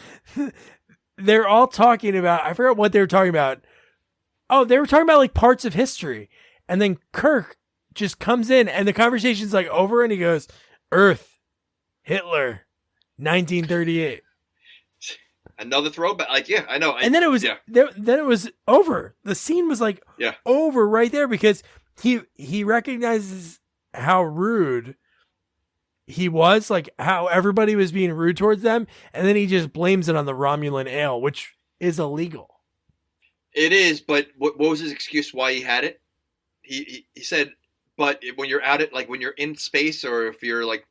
they're all talking about, I forgot what they were talking about. Oh, they were talking about like parts of history. And then Kirk just comes in and the conversation's like over and he goes, Earth, Hitler, 1938. Another throwback. Like, yeah, I know. And then it was, then it was over. The scene was like over right there because he recognizes how rude he was, like how everybody was being rude towards them, and then he just blames it on the Romulan ale, which is illegal. It is, but what was his excuse why he had it? He said, but when you're out it, like when you're in space, or if you're like,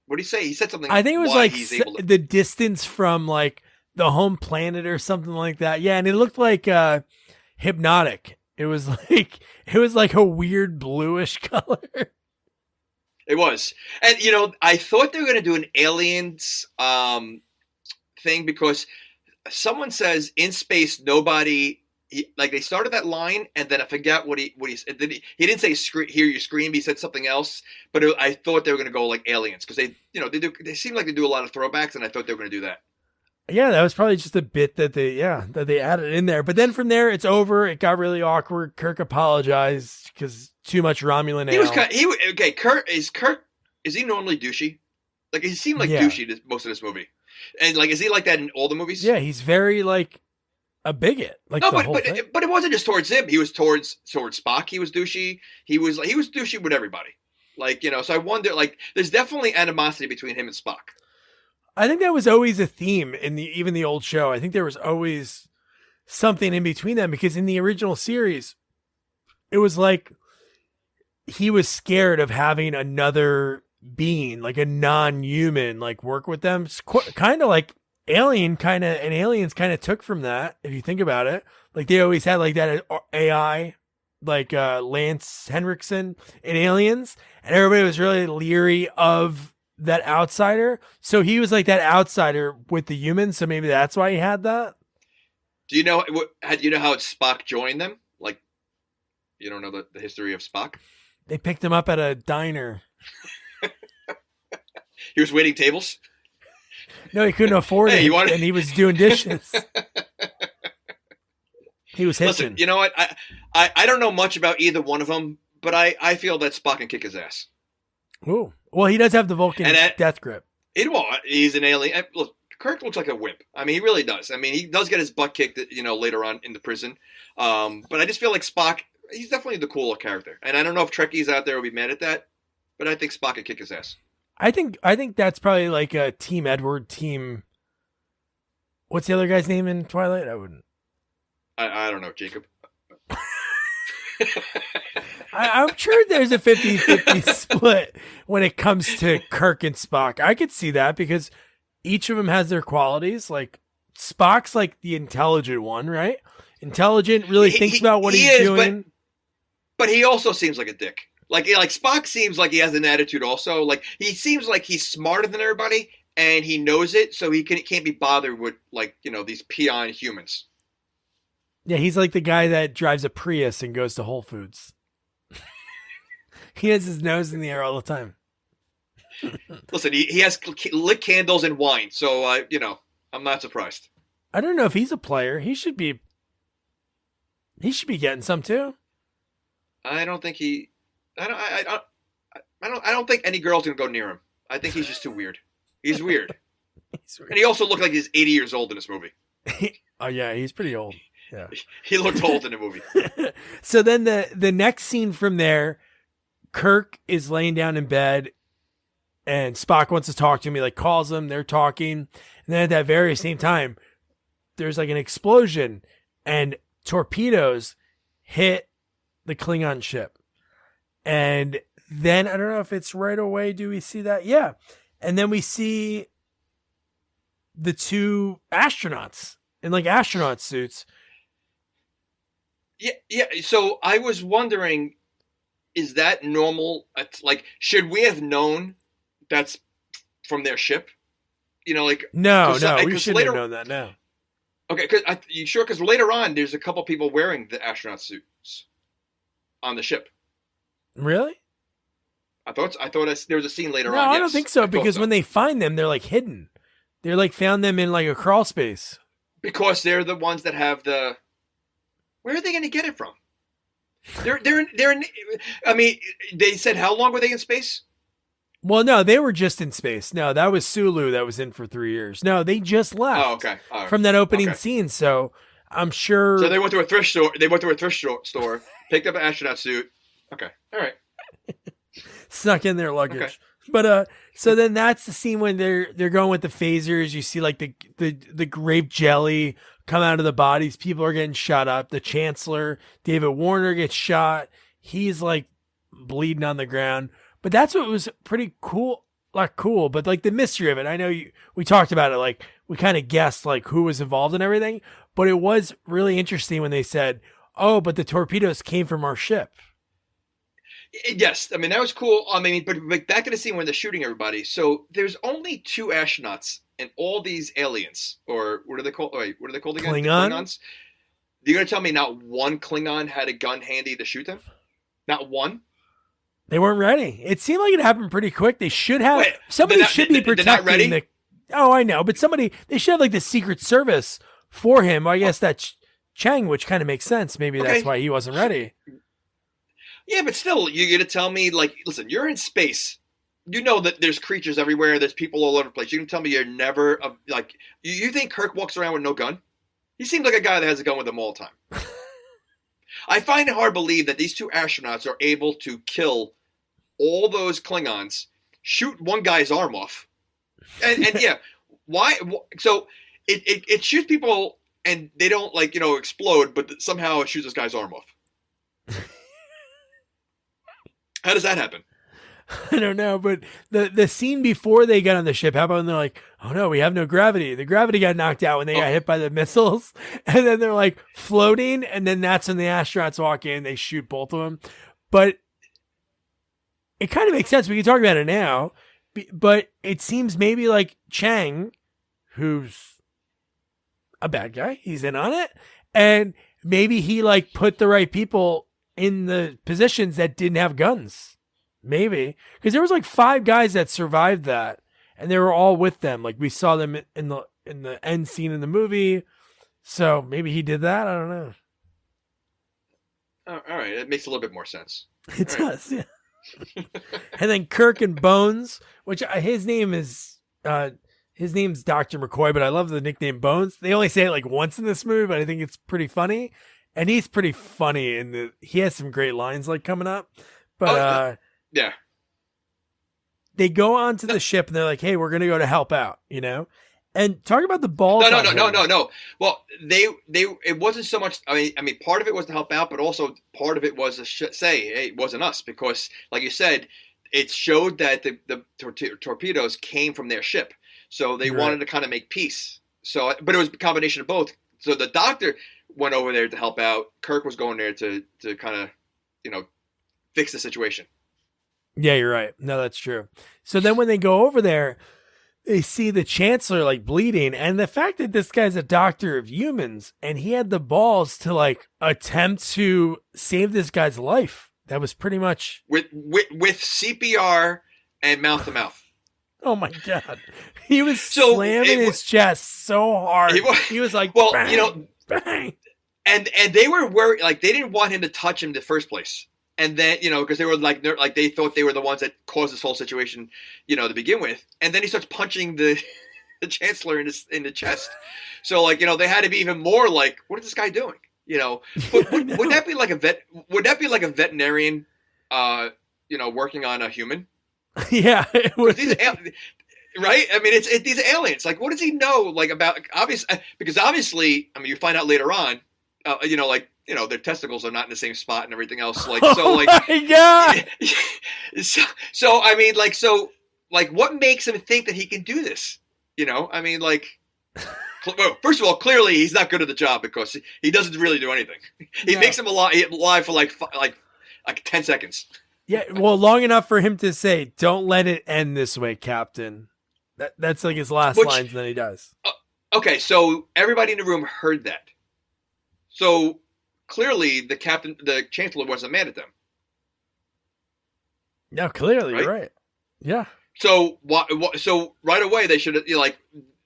what did he say? He said something. I think it was like the distance from like the home planet or something like that. Yeah, and it looked like hypnotic. It was like a weird bluish color. It was. And, you know, I thought they were going to do an aliens thing because someone says in space, nobody, like they started that line and then I forgot what he said. He didn't say hear you scream. He said something else, but I thought they were going to go like aliens because they seem like they do a lot of throwbacks and I thought they were going to do that. Yeah, that was probably just a bit that they added in there. But then from there, it's over. It got really awkward. Kirk apologized because too much Romulan ale. Kirk is he normally douchey? Like he seemed like douchey most of this movie, and like is he like that in all the movies? Yeah, he's very like a bigot. Like but it wasn't just towards him. He was towards Spock. He was douchey. He was douchey with everybody. Like so I wonder. Like there's definitely animosity between him and Spock. I think that was always a theme in even the old show. I think there was always something in between them because in the original series, it was like he was scared of having another being, like a non-human, like work with them. Kind of like Aliens kind of took from that. If you think about it, like they always had like that AI, like Lance Henriksen in Aliens, and everybody was really leery of that outsider. So he was like that outsider with the humans. So maybe that's why he had that. Do you know how Spock joined them? Like, you don't know the history of Spock? They picked him up at a diner. He was waiting tables? No, he couldn't afford it. And he was doing dishes. He was hitching. Listen, you know what? I don't know much about either one of them, but I feel that Spock can kick his ass. Ooh. Well, he does have the Vulcan death grip. He's an alien. Look, Kirk looks like a wimp. I mean, he really does. I mean, he does get his butt kicked, later on in the prison. But I just feel like Spock, he's definitely the cooler character. And I don't know if Trekkies out there will be mad at that, but I think Spock can kick his ass. I think that's probably like a Team Edward team. What's the other guy's name in Twilight? I wouldn't. I don't know, Jacob. I'm sure there's a 50-50 split when it comes to Kirk and Spock. I could see that because each of them has their qualities. Like Spock's like the intelligent one, right? Intelligent, really thinks about what he's doing. But he also seems like a dick. Like Spock seems like he has an attitude also. Like he seems like he's smarter than everybody and he knows it, so he can't be bothered with these peon humans. Yeah, he's like the guy that drives a Prius and goes to Whole Foods. He has his nose in the air all the time. Listen, he has lit candles and wine, so I'm not surprised. I don't know if he's a player. He should be getting some too. I don't think he. I don't think any girl's gonna go near him. I think he's just too weird. He's weird. And he also looked like he's 80 years old in this movie. Oh yeah, he's pretty old. Yeah, he looked old in the movie. So then the next scene from there, Kirk is laying down in bed and Spock wants to talk to him. He like calls him, they're talking. And then at that very same time, there's like an explosion and torpedoes hit the Klingon ship. And then I don't know if it's right away. Do we see that? Yeah. And then we see the two astronauts in like astronaut suits Yeah. So I was wondering, is that normal? Like, should we have known that's from their ship? Like No, we shouldn't have known that. No. Okay, you sure? Because later on, there's a couple people wearing the astronaut suits on the ship. Really? I thought there was a scene later on. No, I don't think so, because when they find them, they're like hidden. They're like found them in like a crawl space. Because they're the ones that have the. Where are they going to get it from? They're in. I mean, they said how long were they in space? Well, no, they were just in space. No, that was Sulu that was in for 3 years. No, they just left. Oh, okay. Right. From that opening scene. So I'm sure. So they went to a thrift store. Store, picked up an astronaut suit. Okay. All right. Snuck in their luggage. Okay. But so then that's the scene when they're going with the phasers. You see like the grape jelly come out of the bodies. People are getting shot up. The Chancellor, David Warner, gets shot. He's like bleeding on the ground. But that's what was pretty cool. Not cool, but like the mystery of it. I know we talked about it. Like we kind of guessed like who was involved in everything. But it was really interesting when they said, "Oh, but the torpedoes came from our ship." Yes, I mean that was cool. I mean, but back to the scene when they're shooting everybody. So there's only 2 astronauts and all these aliens, or what are they called? Wait, what are they called again? Klingons. You're gonna tell me not one Klingon had a gun handy to shoot them? Not one. They weren't ready. It seemed like it happened pretty quick. They should have somebody should be protecting the. Oh, I know, but they should have like the Secret Service for him. I guess that's Chang, which kind of makes sense. Maybe that's why he wasn't ready. Yeah, but still, you're gonna tell me like, listen, you're in space. You know that there's creatures everywhere. There's people all over the place. You can tell me you're never like. You think Kirk walks around with no gun? He seems like a guy that has a gun with him all the time. I find it hard to believe that these 2 astronauts are able to kill all those Klingons, shoot one guy's arm off, and yeah, why? So it shoots people and they don't explode, but somehow it shoots this guy's arm off. How does that happen? I don't know, but the scene before they got on the ship, how about when they're like, "Oh no, we have no gravity." The gravity got knocked out when they got hit by the missiles, and then they're like floating, and then that's when the astronauts walk in, they shoot both of them. But it kind of makes sense. We can talk about it now, but it seems maybe like Chang, who's a bad guy, he's in on it, and maybe he like put the right people in the positions that didn't have guns. Maybe because there was like 5 guys that survived that, and they were all with them. Like we saw them in the end scene in the movie. So maybe he did that. I don't know. All right, it makes a little bit more sense. It does, yeah. And then Kirk and Bones, which his name's Dr. McCoy, but I love the nickname Bones. They only say it like once in this movie, but I think it's pretty funny, and he's pretty funny. He has some great lines like coming up, but yeah. They go onto the ship and they're like, "Hey, we're going to go to help out," And talk about the balls. No. Well, it wasn't so much. I mean, part of it was to help out, but also part of it was to say, "Hey, it wasn't us," because, like you said, it showed that the torpedoes came from their ship, so they wanted to kind of make peace. So, but it was a combination of both. So the doctor went over there to help out. Kirk was going there to kind of, fix the situation. Yeah, you're right. No, that's true. So then when they go over there, they see the Chancellor like bleeding, and the fact that this guy's a doctor of humans and he had the balls to like attempt to save this guy's life. That was pretty much with CPR and mouth to mouth. Oh my God. He was slamming his chest so hard. He was like, well, bang, bang. And they were worried, like they didn't want him to touch him in the first place. And then, because they were like they thought they were the ones that caused this whole situation, to begin with. And then he starts punching the Chancellor in the chest. So they had to be even more like, what is this guy doing? But would that be like a vet? Would that be like a veterinarian, working on a human? Yeah, it would. Right? I mean, it's these aliens. Like, what does he know? Like about because obviously, I mean, you find out later on, their testicles are not in the same spot and everything else. Like, so, like, oh my God. so I mean, what makes him think that he can do this? I mean, like, Well, first of all, clearly he's not good at the job because he doesn't really do anything. He makes him alive for like 10 seconds. Yeah, well, long enough for him to say, "Don't let it end this way, Captain." That's like his last lines, and then he does. Okay, so everybody in the room heard that. So clearly, the Chancellor wasn't mad at them. No, clearly, right? You're right. Yeah. So so right away they should have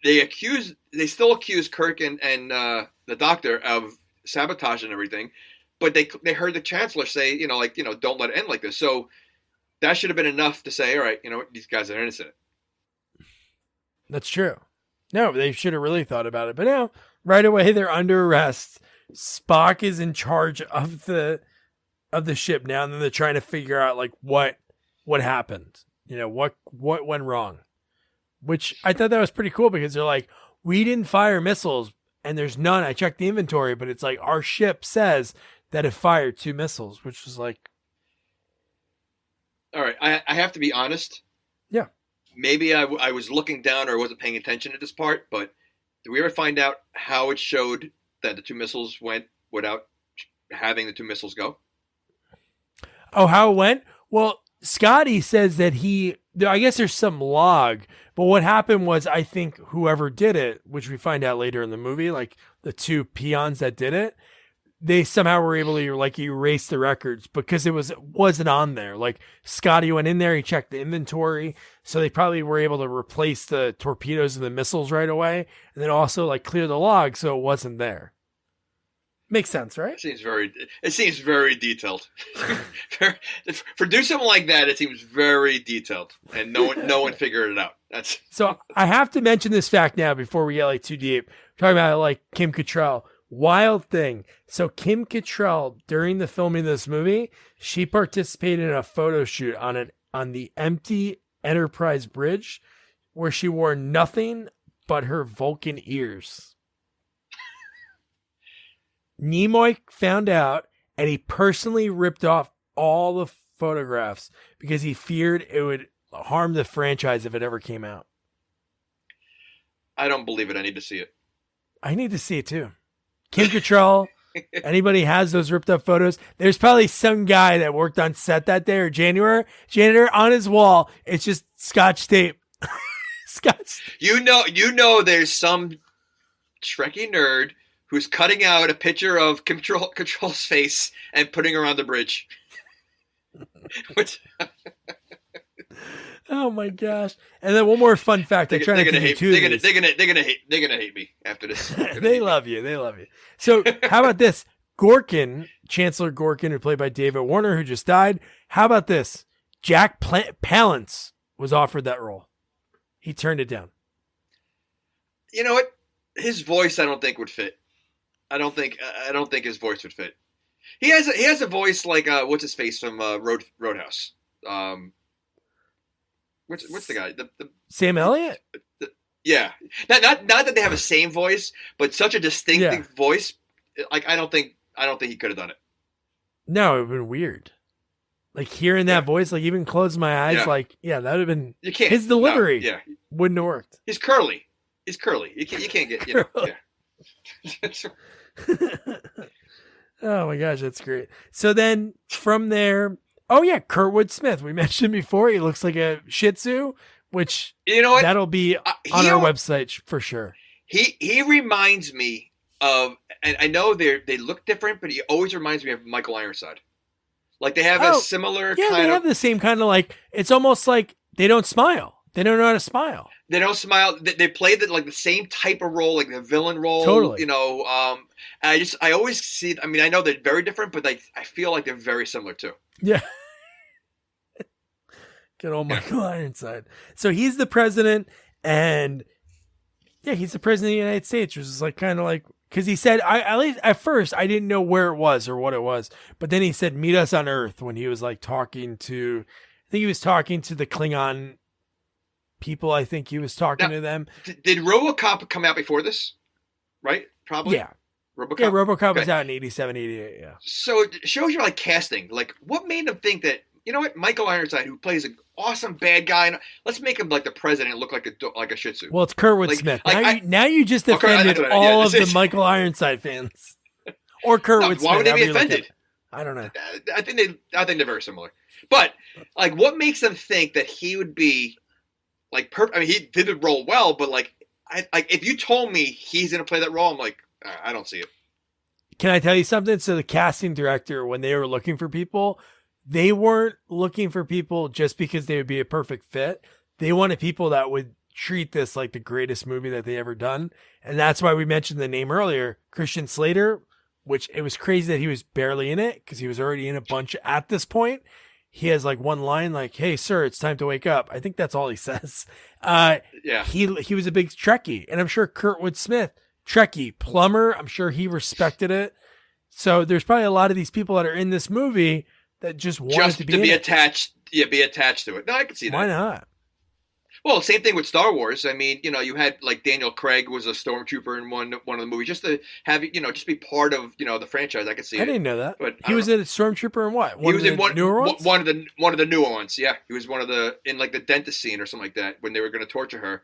they still accuse Kirk and the Doctor of sabotage and everything, but they heard the Chancellor say don't let it end like this. So that should have been enough to say, all right, these guys are innocent. That's true. No, they should have really thought about it. But now, right away, they're under arrest. Spock is in charge of the ship now, and then they're trying to figure out like what happened. What went wrong. Which I thought that was pretty cool because they're like, we didn't fire missiles, and there's none. I checked the inventory, but it's like our ship says that it fired 2 missiles, which was like, all right. I have to be honest. Yeah. Maybe I was looking down or wasn't paying attention to this part, but did we ever find out how it showed that the 2 missiles went without having the 2 missiles go? Oh, how it went? Well, Scotty says that I guess there's some log, but what happened was I think whoever did it, which we find out later in the movie, like the 2 peons that did it, they somehow were able to like erase the records because it wasn't on there. Like Scotty went in there, he checked the inventory, so they probably were able to replace the torpedoes and the missiles right away, and then also like clear the log so it wasn't there. Makes sense, right? It seems very detailed. For do something like that, it seems very detailed, and no one figured it out. So I have to mention this fact now before we get like too deep. We're talking about like Kim Cattrall. Wild thing. So Kim Cattrall, during the filming of this movie, she participated in a photo shoot on the empty Enterprise bridge where she wore nothing but her Vulcan ears. Nimoy found out, and he personally ripped off all the photographs because he feared it would harm the franchise if it ever came out. I don't believe it. I need to see it. I need to see it too. Kim Cattrall, anybody has those ripped up photos? There's probably some guy that worked on set that day or janitor on his wall. It's just Scotch tape. Scotch. You know, there's some Trekkie nerd who's cutting out a picture of Kim Cattrall's face and putting her on the bridge. Oh my gosh! And then one more fun fact. They're gonna hate me after this. They love you. They love you. So how about this? Gorkin, Chancellor Gorkin, who played by David Warner, who just died. How about this? Jack Palance was offered that role. He turned it down. You know what? His voice, I don't think would fit. I don't think his voice would fit. He has a voice like what's his face from Roadhouse. What's the guy? The Sam Elliott? Yeah. Not that they have the same voice, but such a distinctive voice. Like I don't think he could have done it. No, it would have been weird. Like hearing that voice, like even close my eyes, that would have been. You can't. His delivery wouldn't have worked. He's curly. You can't get. Oh my gosh, that's great. So then from there. Oh yeah, Kurtwood Smith. We mentioned before. He looks like a Shih Tzu, which that'll be on our website for sure. He reminds me of, and I know they look different, but he always reminds me of Michael Ironside. Like they have a similar kind of. Yeah, they have the same kind of like. It's almost like they don't smile. They don't know how to smile. They don't smile. They play the same type of role, like the villain role. Totally. I always see. I mean, I know they're very different, but I feel like they're very similar too. Yeah. Good old Michael Ironside. So he's the president, and he's the president of the United States, which is like kind of like because he said at least at first I didn't know where it was or what it was, but then he said meet us on Earth when he was like talking to. I think he was talking to the Klingon people. I think he was talking to them. Did RoboCop come out before this? Right? Probably. Yeah. RoboCop? Yeah, RoboCop was out in 87, 88, yeah. So it shows you like casting. Like what made them think that you know what? Michael Ironside, who plays an awesome bad guy, and let's make him like the president, look like a Shih Tzu. Well, it's Kurtwood Smith. Now you just offended all of the Michael Ironside fans, or Kurtwood Smith. Why would they be offended? I don't know. I think they're very similar. But like, what makes them think that he would be like perfect? I mean, he did the role well, but like, if you told me he's going to play that role, I'm like, I don't see it. Can I tell you something? So the casting director, when they were looking for people, they weren't looking for people just because they would be a perfect fit. They wanted people that would treat this like the greatest movie that they ever done. And that's why we mentioned the name earlier, Christian Slater, which it was crazy that he was barely in it because he was already in a bunch at this point. He has like one line like, "Hey, sir, it's time to wake up." I think that's all he says. He was a big Trekkie. And I'm sure Kurtwood Smith, Trekkie, plumber, I'm sure he respected it. So there's probably a lot of these people that are in this movie that just wanted to be attached. Yeah, be attached to it. No, I can see that. Why not? Well, same thing with Star Wars. I mean, you had like Daniel Craig was a stormtrooper in one of the movies, just to have just be part of the franchise. I could see. I didn't know that. But he was a stormtrooper in what? He was in one of the newer ones. Yeah, he was in like the dentist scene or something like that when they were going to torture her.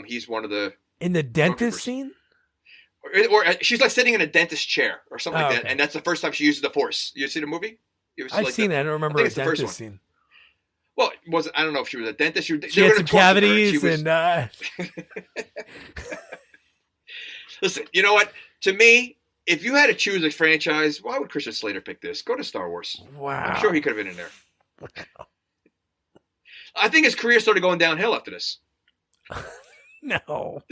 He's one of the in the dentist scene. Or she's like sitting in a dentist chair or something like that, and that's the first time she uses the Force. You see the movie? I've seen that. I don't remember a dentist scene. Well, I don't know if she was a dentist. She had some cavities and. Listen, you know what? To me, if you had to choose a franchise, why would Christian Slater pick this? Go to Star Wars. Wow. I'm sure he could have been in there. I think his career started going downhill after this. No.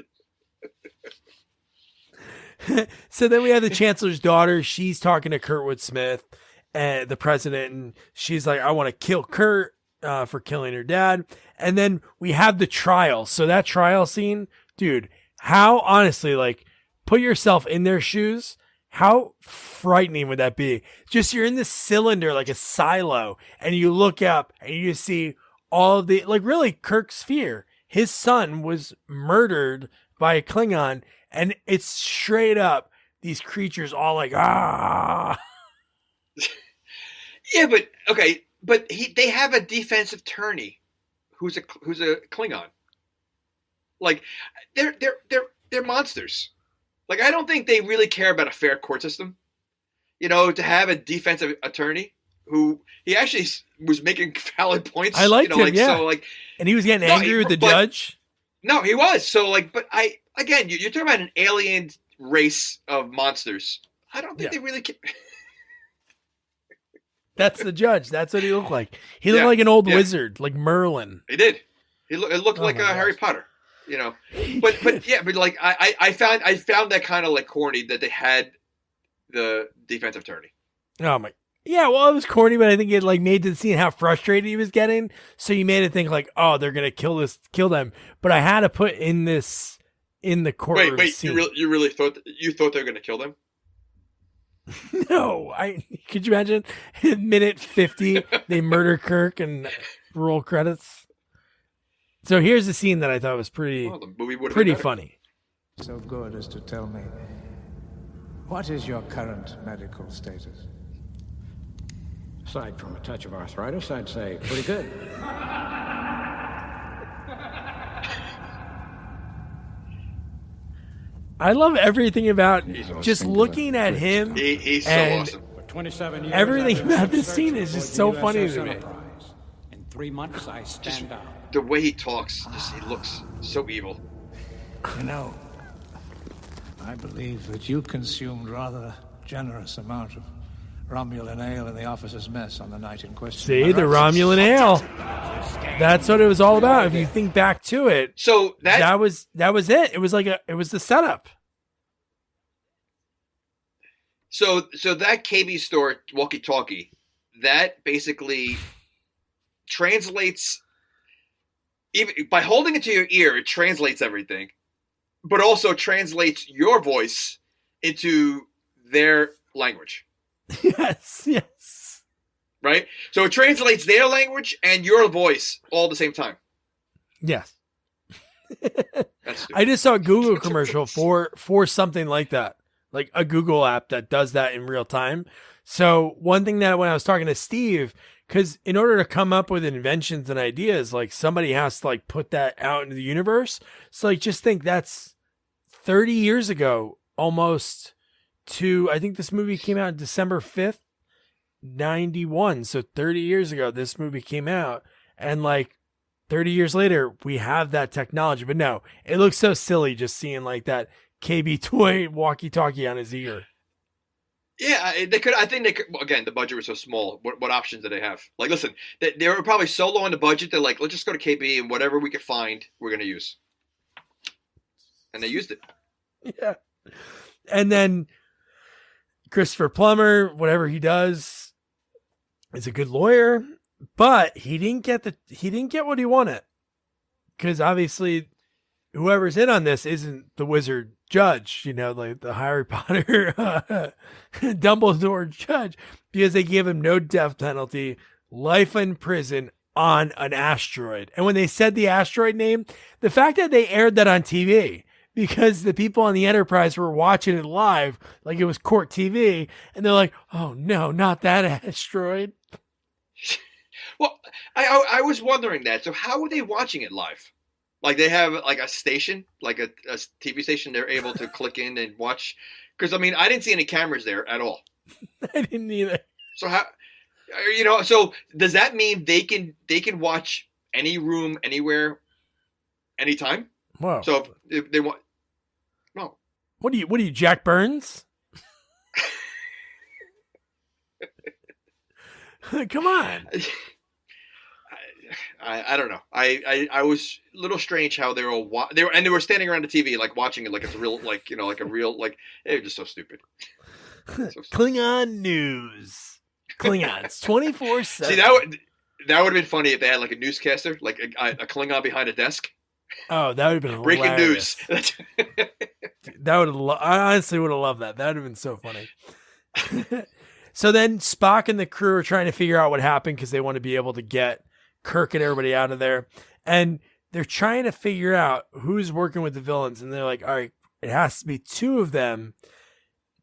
So then we have the Chancellor's daughter. She's talking to Kurtwood Smith, the president, and she's like, "I want to kill Kurt for killing her dad." And then we have the trial. So that trial scene, dude, how honestly, like, put yourself in their shoes. How frightening would that be? Just you're in this cylinder, like a silo, and you look up and you see all of the, like, really Kirk's fear. His son was murdered by a Klingon. And it's straight up these creatures all like, ah. Yeah, but okay, but they have a defensive attorney who's a Klingon. Like they're monsters. Like I don't think they really care about a fair court system. To have a defensive attorney who he actually was making valid points. I liked him, yeah. So like, and he was getting angry with the judge. No, he was. So like, but Again, you're talking about an alien race of monsters. I don't think they really care. That's the judge. That's what he looked like. He looked like an old wizard, like Merlin. He did. It looked like Harry Potter, But like I found that kind of like corny that they had the defensive attorney. Oh my. Yeah, well, it was corny, but I think it like made the scene how frustrated he was getting. So you made it think like, oh, they're gonna kill them. But I had to put in the courtroom. Wait! Scene. You really thought they were going to kill them? No, could you imagine? Minute 50, they murder Kirk and roll credits. So here's the scene that I thought was pretty funny. So good as to tell me, what is your current medical status? Aside from a touch of arthritis, I'd say pretty good. I love everything about just looking at him. He's so awesome. For 27 years, everything about this scene is just so funny to me. In 3 months, I stand out. The way he talks, he looks so evil. I believe that you consumed rather generous amount of Romulan ale in the officer's mess on the night in question. See, the Romulan ale. That's what it was all about. If you think back to it, so that was it. It was the setup. So that KB store walkie-talkie, that basically translates, even by holding it to your ear, it translates everything, but also translates your voice into their language. Yes. Right? So it translates their language and your voice all at the same time. Yes. I just saw a Google commercial for something like that. like a Google app that does that in real time. So one thing that when I was talking to Steve, because in order to come up with inventions and ideas, like somebody has to like put that out into the universe. So like just think that's 30 years ago almost to, I think this movie came out December 5th, 91. So 30 years ago, this movie came out, and like 30 years later, we have that technology. But no, it looks so silly just seeing like that KB toy walkie-talkie on his ear. Yeah, they could. I think they could. Again, the budget was so small. What options did they have? Like, listen, they were probably so low on the budget. They're like, let's just go to KB and whatever we could find, we're going to use. And they used it. Yeah. And then Christopher Plummer, whatever he does, is a good lawyer, but he didn't get what he wanted. Because obviously whoever's in on this isn't the wizard judge, like the Harry Potter Dumbledore judge, because they give him no death penalty, life in prison on an asteroid. And when they said the asteroid name, the fact that they aired that on TV, because the people on the Enterprise were watching it live, like it was court TV, and they're like, oh no, not that asteroid. Well, I was wondering that. So how are they watching it live? Like they have like a station, like a TV station they're able to click in and watch? Because, I mean, I didn't see any cameras there at all. I didn't either. So how, so does that mean they can watch any room, anywhere, anytime? Wow. So if they want, no. What are you, Jack Burns? Come on. I don't know. I was a little strange how they were standing around the TV like watching it like it's real, like like a real, like they're just so stupid. So stupid. Klingon news. Klingons 24/7. See, that would have been funny if they had like a newscaster, like a Klingon behind a desk. Oh, that would have been breaking hilarious. News. That would I honestly would have loved that. That would have been so funny. So then Spock and the crew are trying to figure out what happened because they want to be able to get Kirk and everybody out of there. And they're trying to figure out who's working with the villains. And they're like, all right, it has to be two of them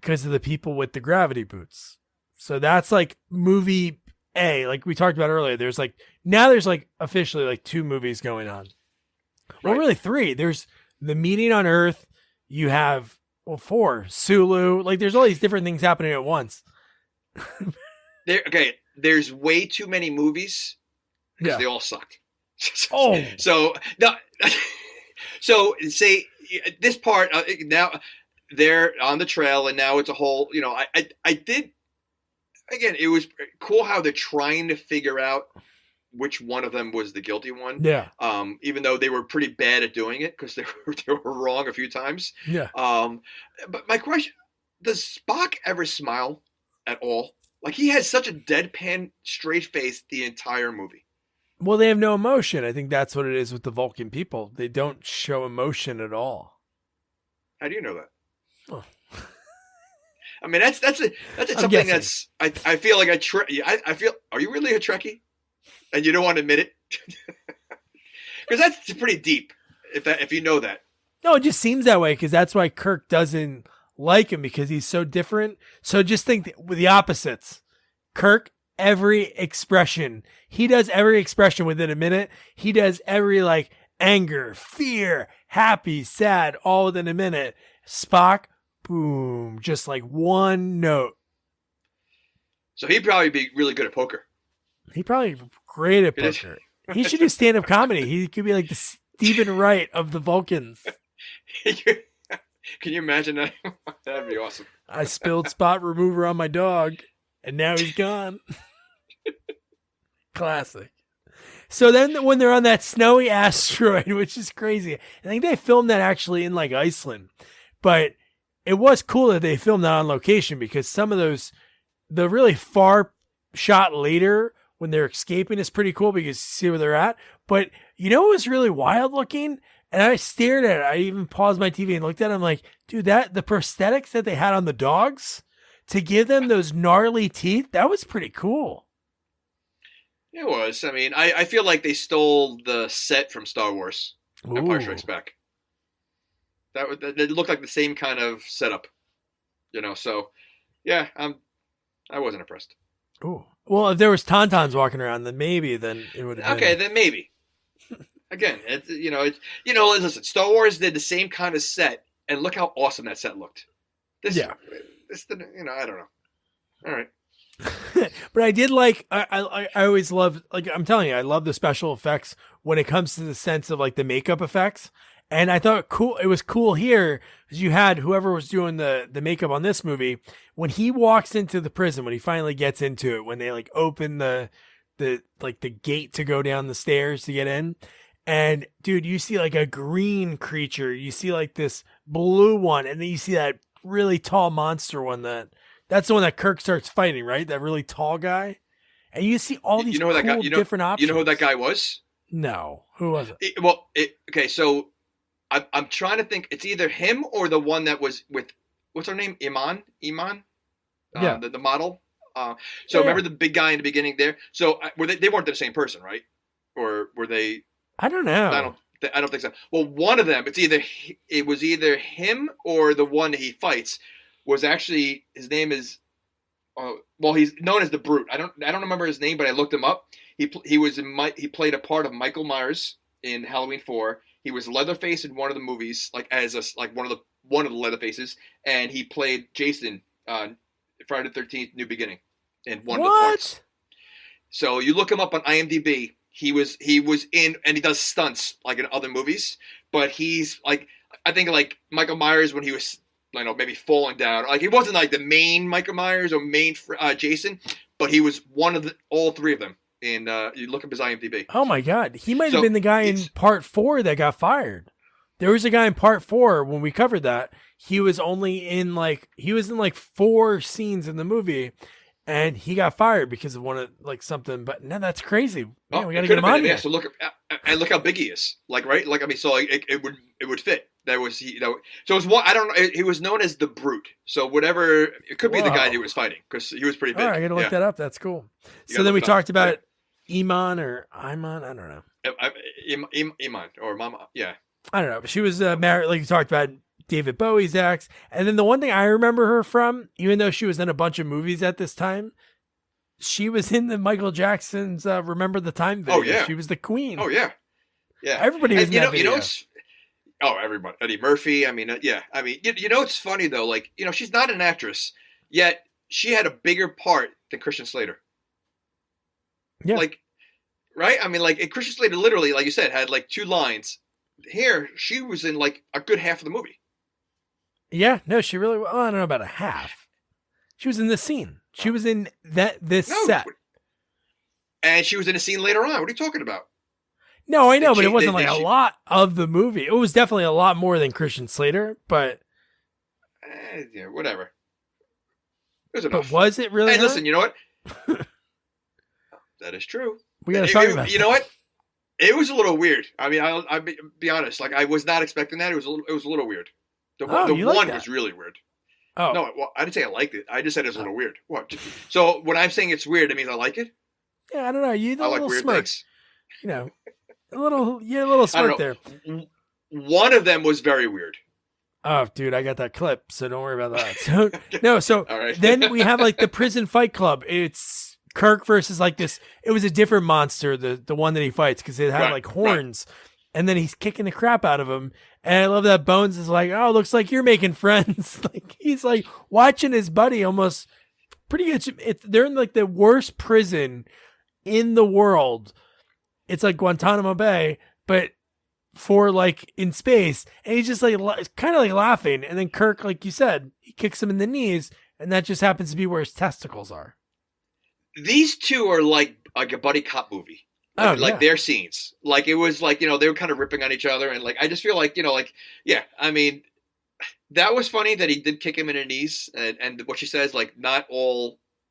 because of the people with the gravity boots. So that's like movie A, like we talked about earlier. There's like officially like two movies going on. Right. Well, really three. There's the meeting on Earth. You have, four. Sulu. Like there's all these different things happening at once. There's way too many movies because they all suck. So say this part now they're on the trail and now it's a whole. I did again. It was cool how they're trying to figure out which one of them was the guilty one. Yeah. Even though they were pretty bad at doing it because they were wrong a few times. Yeah. But my question: does Spock ever smile at all? Like he has such a deadpan, straight face the entire movie. Well, they have no emotion. I think that's what it is with the Vulcan people. They don't show emotion at all. How do you know that? Oh. I mean, that's something guessing. that's. I feel like I feel. Are you really a Trekkie? And you don't want to admit it, because that's pretty deep. If you know that. No, it just seems that way because that's why Kirk doesn't like him because he's so different. So just think with the opposites. Kirk, every expression. He does every expression within a minute. He does every like anger, fear, happy, sad, all within a minute. Spock, boom, just like one note. So he'd probably be really good at poker. He probably great at poker. He should do stand-up comedy. He could be like the Stephen Wright of the Vulcans. Can you imagine that? That'd be awesome. I spilled spot remover on my dog, and now he's gone. Classic. So then when they're on that snowy asteroid, which is crazy, I think they filmed that actually in like Iceland. But it was cool that they filmed that on location because some of the really far shot later when they're escaping is pretty cool because you see where they're at. But it was really wild looking? And I stared at it. I even paused my TV and looked at it. I'm like, dude, the prosthetics that they had on the dogs to give them those gnarly teeth, that was pretty cool. It was. I mean, I feel like they stole the set from Star Wars. Empire Strikes Back. That looked like the same kind of setup. So yeah, I wasn't impressed. Ooh. Well, if there was Tauntauns walking around, then it would have been. Okay, then maybe. Again, listen, Star Wars did the same kind of set, and look how awesome that set looked. I don't know. All right. But I did like, I always love, like, I'm telling you, I love the special effects when it comes to the sense of like the makeup effects. And I thought it was cool here because you had whoever was doing the makeup on this movie, when he walks into the prison, when he finally gets into it, when they like open the gate to go down the stairs to get in. And dude, you see like a green creature, you see like this blue one, and then you see that really tall monster one that's the one that Kirk starts fighting, right? That really tall guy. And you see all these different options. You know who that guy was? No. Who was it? Okay, so I'm trying to think. It's either him or the one that was with, what's her name? Iman? Yeah. The model. Remember the big guy in the beginning there? So they weren't the same person, right? Or were they? I don't know. I don't think so. Well, one of them, it was either him or the one that he fights was actually, his name is, he's known as the Brute. I don't remember his name, but I looked him up. He played a part of Michael Myers in Halloween 4. He was Leatherface in one of the movies, like one of the Leatherfaces, and he played Jason Friday the 13th New Beginning in one of the parts. So you look him up on IMDb. He was in, and he does stunts like in other movies, but he's like, I think like Michael Myers when he was, maybe falling down. Like he wasn't like the main Michael Myers or main Jason, but he was one of all three of them. And you look up his IMDb. Oh my God, he might have been the guy in part 4 that got fired. There was a guy in part 4 when we covered that. He was in like 4 scenes in the movie. And he got fired because of one of like something, but no, that's crazy. Man, we got to get him on here. Yeah, so look how big he is. Like, right? Like, I mean, so it would fit. That was so it was one. I don't know. He was known as the Brute. So whatever, it could be the guy he was fighting because he was pretty big. All right, I got to look that up. That's cool. So then we talked about Iman or Iman. I don't know. Iman or Mama. Yeah. I don't know. But she was married. Like you talked about. David Bowie's ex. And then the one thing I remember her from, even though she was in a bunch of movies at this time, she was in the Michael Jackson's Remember the Time video. Oh, yeah. She was the queen. Oh, yeah. Yeah. Everybody was in that video. Everybody. Eddie Murphy. I mean, yeah. I mean, it's funny, though. Like, she's not an actress, yet she had a bigger part than Christian Slater. Yeah. Like, right? I mean, like, Christian Slater literally, like you said, had like 2 lines. Here, she was in like a good half of the movie. Yeah, no, she really. Well, I don't know about a half. She was in this scene. She was in this set, and she was in a scene later on. What are you talking about? No, I know, but it wasn't like a lot of the movie. It was definitely a lot more than Christian Slater, but yeah, whatever. It was enough. But was it really? Hey, listen, you know what? That is true. We got to talk about. You know what? It was a little weird. I mean, I'll be honest. Like, I was not expecting that. It was a little weird. The one was really weird. Oh. No, well, I didn't say I liked it. I just said it was a little weird. What? So when I'm saying it's weird, it means I like it? Yeah, I don't know. I like weird smirk. things. A little smirk there. One of them was very weird. Oh, dude, I got that clip, so don't worry about that. So All right. Then we have like the prison fight club. It's Kirk versus like this. It was a different monster, the one that he fights, because it had like horns. Right. And then he's kicking the crap out of him. And I love that Bones is like, oh, looks like you're making friends. Like he's like watching his buddy almost pretty good. They're in like the worst prison in the world. It's like Guantanamo Bay, but for like in space. And he's just like kind of like laughing. And then Kirk, like you said, he kicks him in the knees. And that just happens to be where his testicles are. These two are like a buddy cop movie. Like their scenes, like it was like, they were kind of ripping on each other. And like, I just feel like, I mean, that was funny that he did kick him in the knees. And what she says, like, not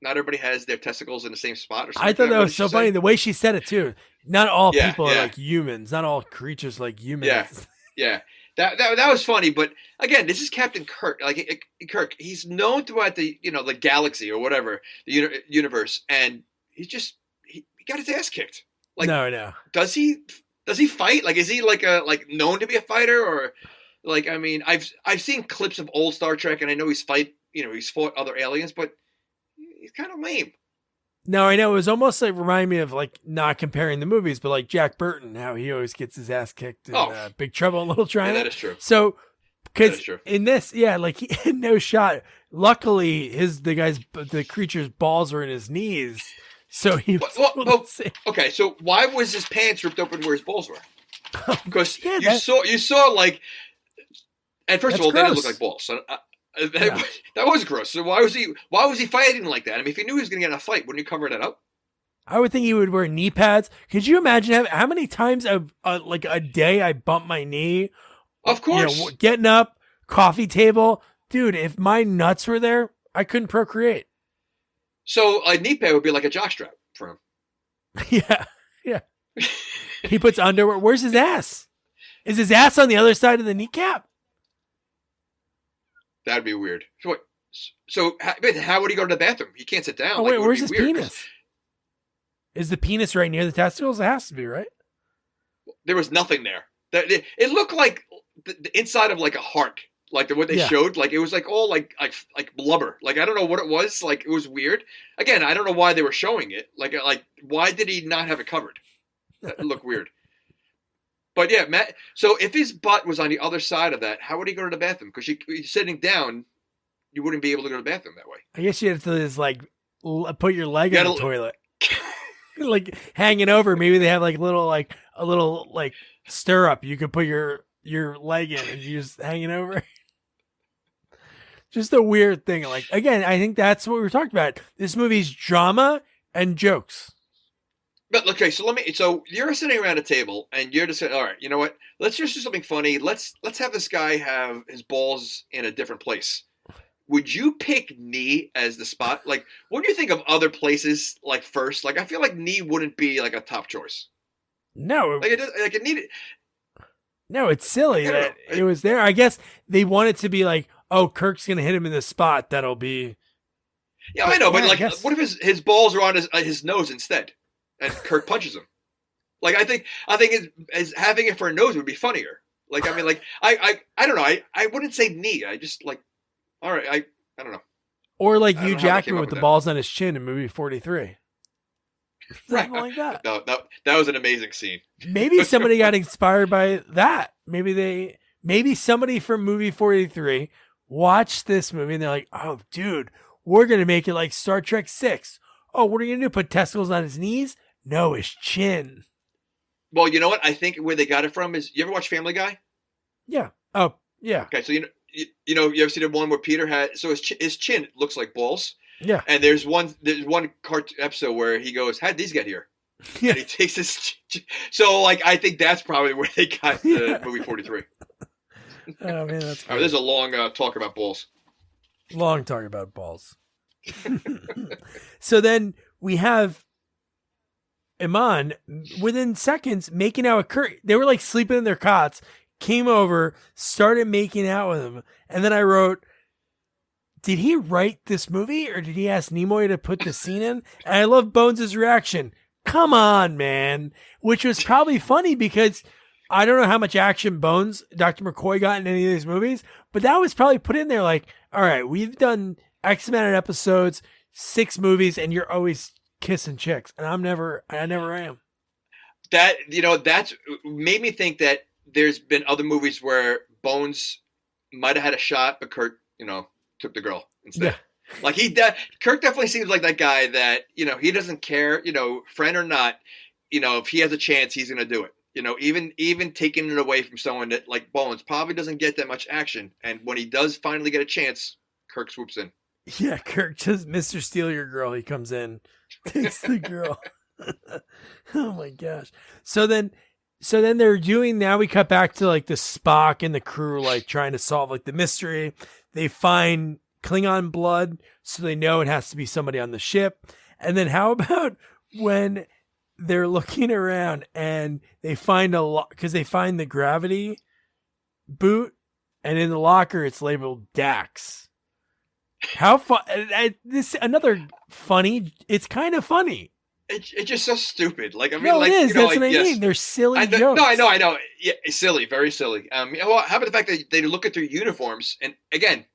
everybody has their testicles in the same spot or something. I thought that was so funny. The way she said it too. Not all people are like humans. Not all creatures like humans. Yeah. That was funny. But again, this is Captain Kirk. Like Kirk, he's known throughout the, the galaxy or whatever, the universe. And he got his ass kicked. Like, no. Does he fight? Like, is he like known to be a fighter, or like? I mean, I've seen clips of old Star Trek, and I know he's he's fought other aliens, but he's kind of lame. No, I know. It was almost like remind me of like not comparing the movies, but like Jack Burton, how he always gets his ass kicked in Big Trouble in Little China. Yeah, that is true. So, because in this, like he had no shot. Luckily, the creature's balls were in his knees, so he was okay. So why was his pants ripped open where his balls were? Because you saw like, and first of all, they didn't look like balls. So, that was gross. So why was he fighting like that? I mean, if he knew he was going to get in a fight, wouldn't you cover that up? I would think he would wear knee pads. Could you imagine how many times like a day I bump my knee? Of course. Getting up, coffee table. Dude, if my nuts were there, I couldn't procreate. So a knee pad would be like a jockstrap for him. Yeah. He puts underwear. Where's his ass? Is his ass on the other side of the kneecap? That'd be weird. So how would he go to the bathroom? He can't sit down. Oh, wait, where's his penis? Is the penis right near the testicles? It has to be, right? There was nothing there. It looked like the inside of like a heart, like what they showed. Like it was like all like blubber. Like I don't know what it was. Like it was weird. Again, I don't know why they were showing it. Like why did he not have it covered? That looked weird. But yeah, Matt. So if his butt was on the other side of that, how would he go to the bathroom? Because he's sitting down, you wouldn't be able to go to the bathroom that way. I guess you have to just like put your leg in the toilet, like hanging over. Maybe they have like a little stirrup. You could put your leg in and you just hanging over. Just a weird thing. Like again, I think that's what we were talking about. This movie's drama and jokes. But okay, so you're sitting around a table and you're just saying, all right, you know what? Let's just do something funny. Let's have this guy have his balls in a different place. Would you pick knee as the spot? Like, what do you think of other places like first? Like, I feel like knee wouldn't be like a top choice. No, it needed. No, it's silly that it was there. I guess they want it to be like, oh, Kirk's gonna hit him in the spot. That'll be. Yeah, I know, but like, what if his balls are on his nose instead? And Kirk punches him. Like I think having it for a nose would be funnier. Like I mean, like I don't know. I wouldn't say knee. I just like, all right. I don't know. Or like Hugh Jackman with the balls on his chin in movie 43. Something like that. No, that was an amazing scene. Maybe somebody got inspired by that. Maybe somebody from movie 43 watched this movie and they're like, oh, dude, we're gonna make it like Star Trek 6. Oh, what are you going to do? Put testicles on his knees? No, his chin. Well, you know what? I think where they got it from is, you ever watch Family Guy? Yeah. Oh, yeah. Okay, so you ever see the one where Peter had, so his chin looks like balls? Yeah. And there's one episode where he goes, how'd these get here? Yeah. And he takes his, so like, I think that's probably where they got the movie 43. Oh, man, that's All right, there's a long talk about balls. Long talk about balls. So then we have Iman within seconds making out with Kirk. They were like sleeping in their cots, came over, started making out with him. And then I wrote, did he write this movie or did he ask Nimoy to put the scene in? And I love Bones' reaction. Come on, man. Which was probably funny because I don't know how much action Dr. McCoy got in any of these movies, but that was probably put in there like, all right, we've done X amount of episodes, 6 movies, and you're always kissing chicks. And I never am. That, that's made me think that there's been other movies where Bones might have had a shot, but Kirk, took the girl instead. Yeah. Like Kirk definitely seems like that guy that, he doesn't care, friend or not, if he has a chance, he's going to do it. Even taking it away from someone that like Bones probably doesn't get that much action. And when he does finally get a chance, Kirk swoops in. Yeah, Kirk just Mr. Steal Your Girl. He comes in, takes the girl. Oh my gosh. So then they're doing, now we cut back to like the Spock and the crew, like trying to solve like the mystery. They find Klingon blood, so they know it has to be somebody on the ship. And then how about when they're looking around and they find because they find the gravity boot, and in the locker it's labeled Dax. How fun! This another funny. It's kind of funny. It's just so stupid. Like I mean, no, it is. That's what I mean. They're silly jokes. No, I know. Yeah, it's silly, very silly. How about the fact that they look at their uniforms and again,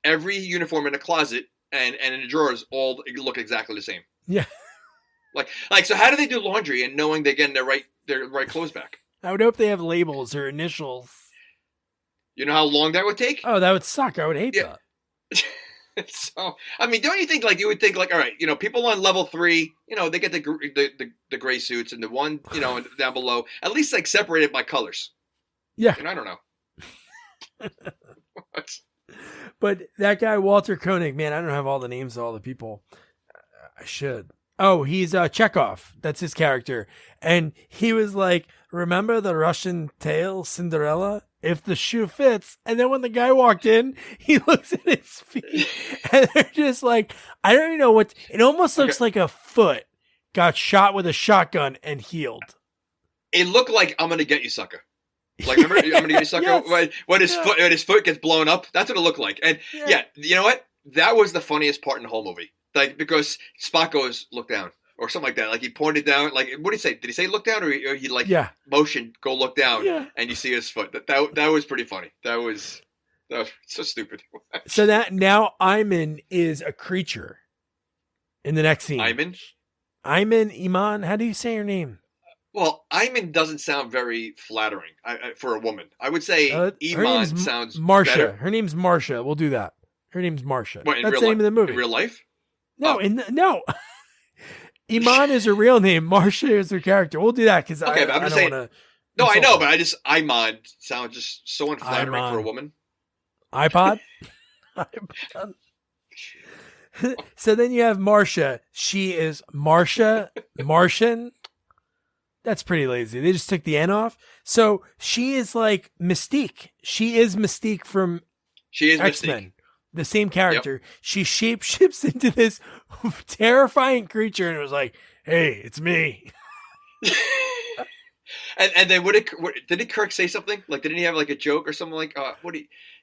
every uniform in a closet and in the drawers all look exactly the same. Yeah. Like, so how do they do laundry and knowing they're getting their right clothes back? I would hope they have labels or initials. You know how long that would take? Oh, that would suck. I would hate that. So, I mean, don't you think, like, you would think, like, all right, you know, people on level 3, you know, they get the gray suits, and the one, you know, down below, at least, like, separated by colors. Yeah. And I don't know. But that guy, Walter Koenig, man, I don't have all the names of all the people. I should. Oh, he's Chekhov. That's his character. And he was like, remember the Russian tale, Cinderella? If the shoe fits. And then when the guy walked in, he looks at his feet and they're just like, I don't even know what, it almost looks like a foot got shot with a shotgun and healed. It looked like I'm going to get you, sucker. Like, remember, I'm going to get you, sucker? Yes. When his foot gets blown up, that's what it looked like. And yeah, you know what? That was the funniest part in the whole movie. Like, because Spock goes, look down. Or something like that. Like, he pointed down. Like, what did he say? Did he say look down, or he like motioned, go look down, and you see his foot? That was pretty funny. That was so stupid. So that now Iman is a creature in the next scene. Iman, Iman. How do you say her name? Well, Iman doesn't sound very flattering for a woman. I would say Iman sounds Marsha. better. Her name's Marsha. We'll do that. Her name's Marsha. What, that's the name of the movie. In real life? No, no. Iman is her real name. Marsha is her character. We'll do that because I don't want to. No, I know, but Iman sounds just so unflattering for a woman. iPod? So then you have Marsha. She is Martian. That's pretty lazy. They just took the N off. So she is like Mystique. She is Mystique from X-Men. The same character. Yep. She shapeshifts into this terrifying creature and it was like, hey, it's me. and then did Kirk say something? Like, didn't he have like a joke or something like,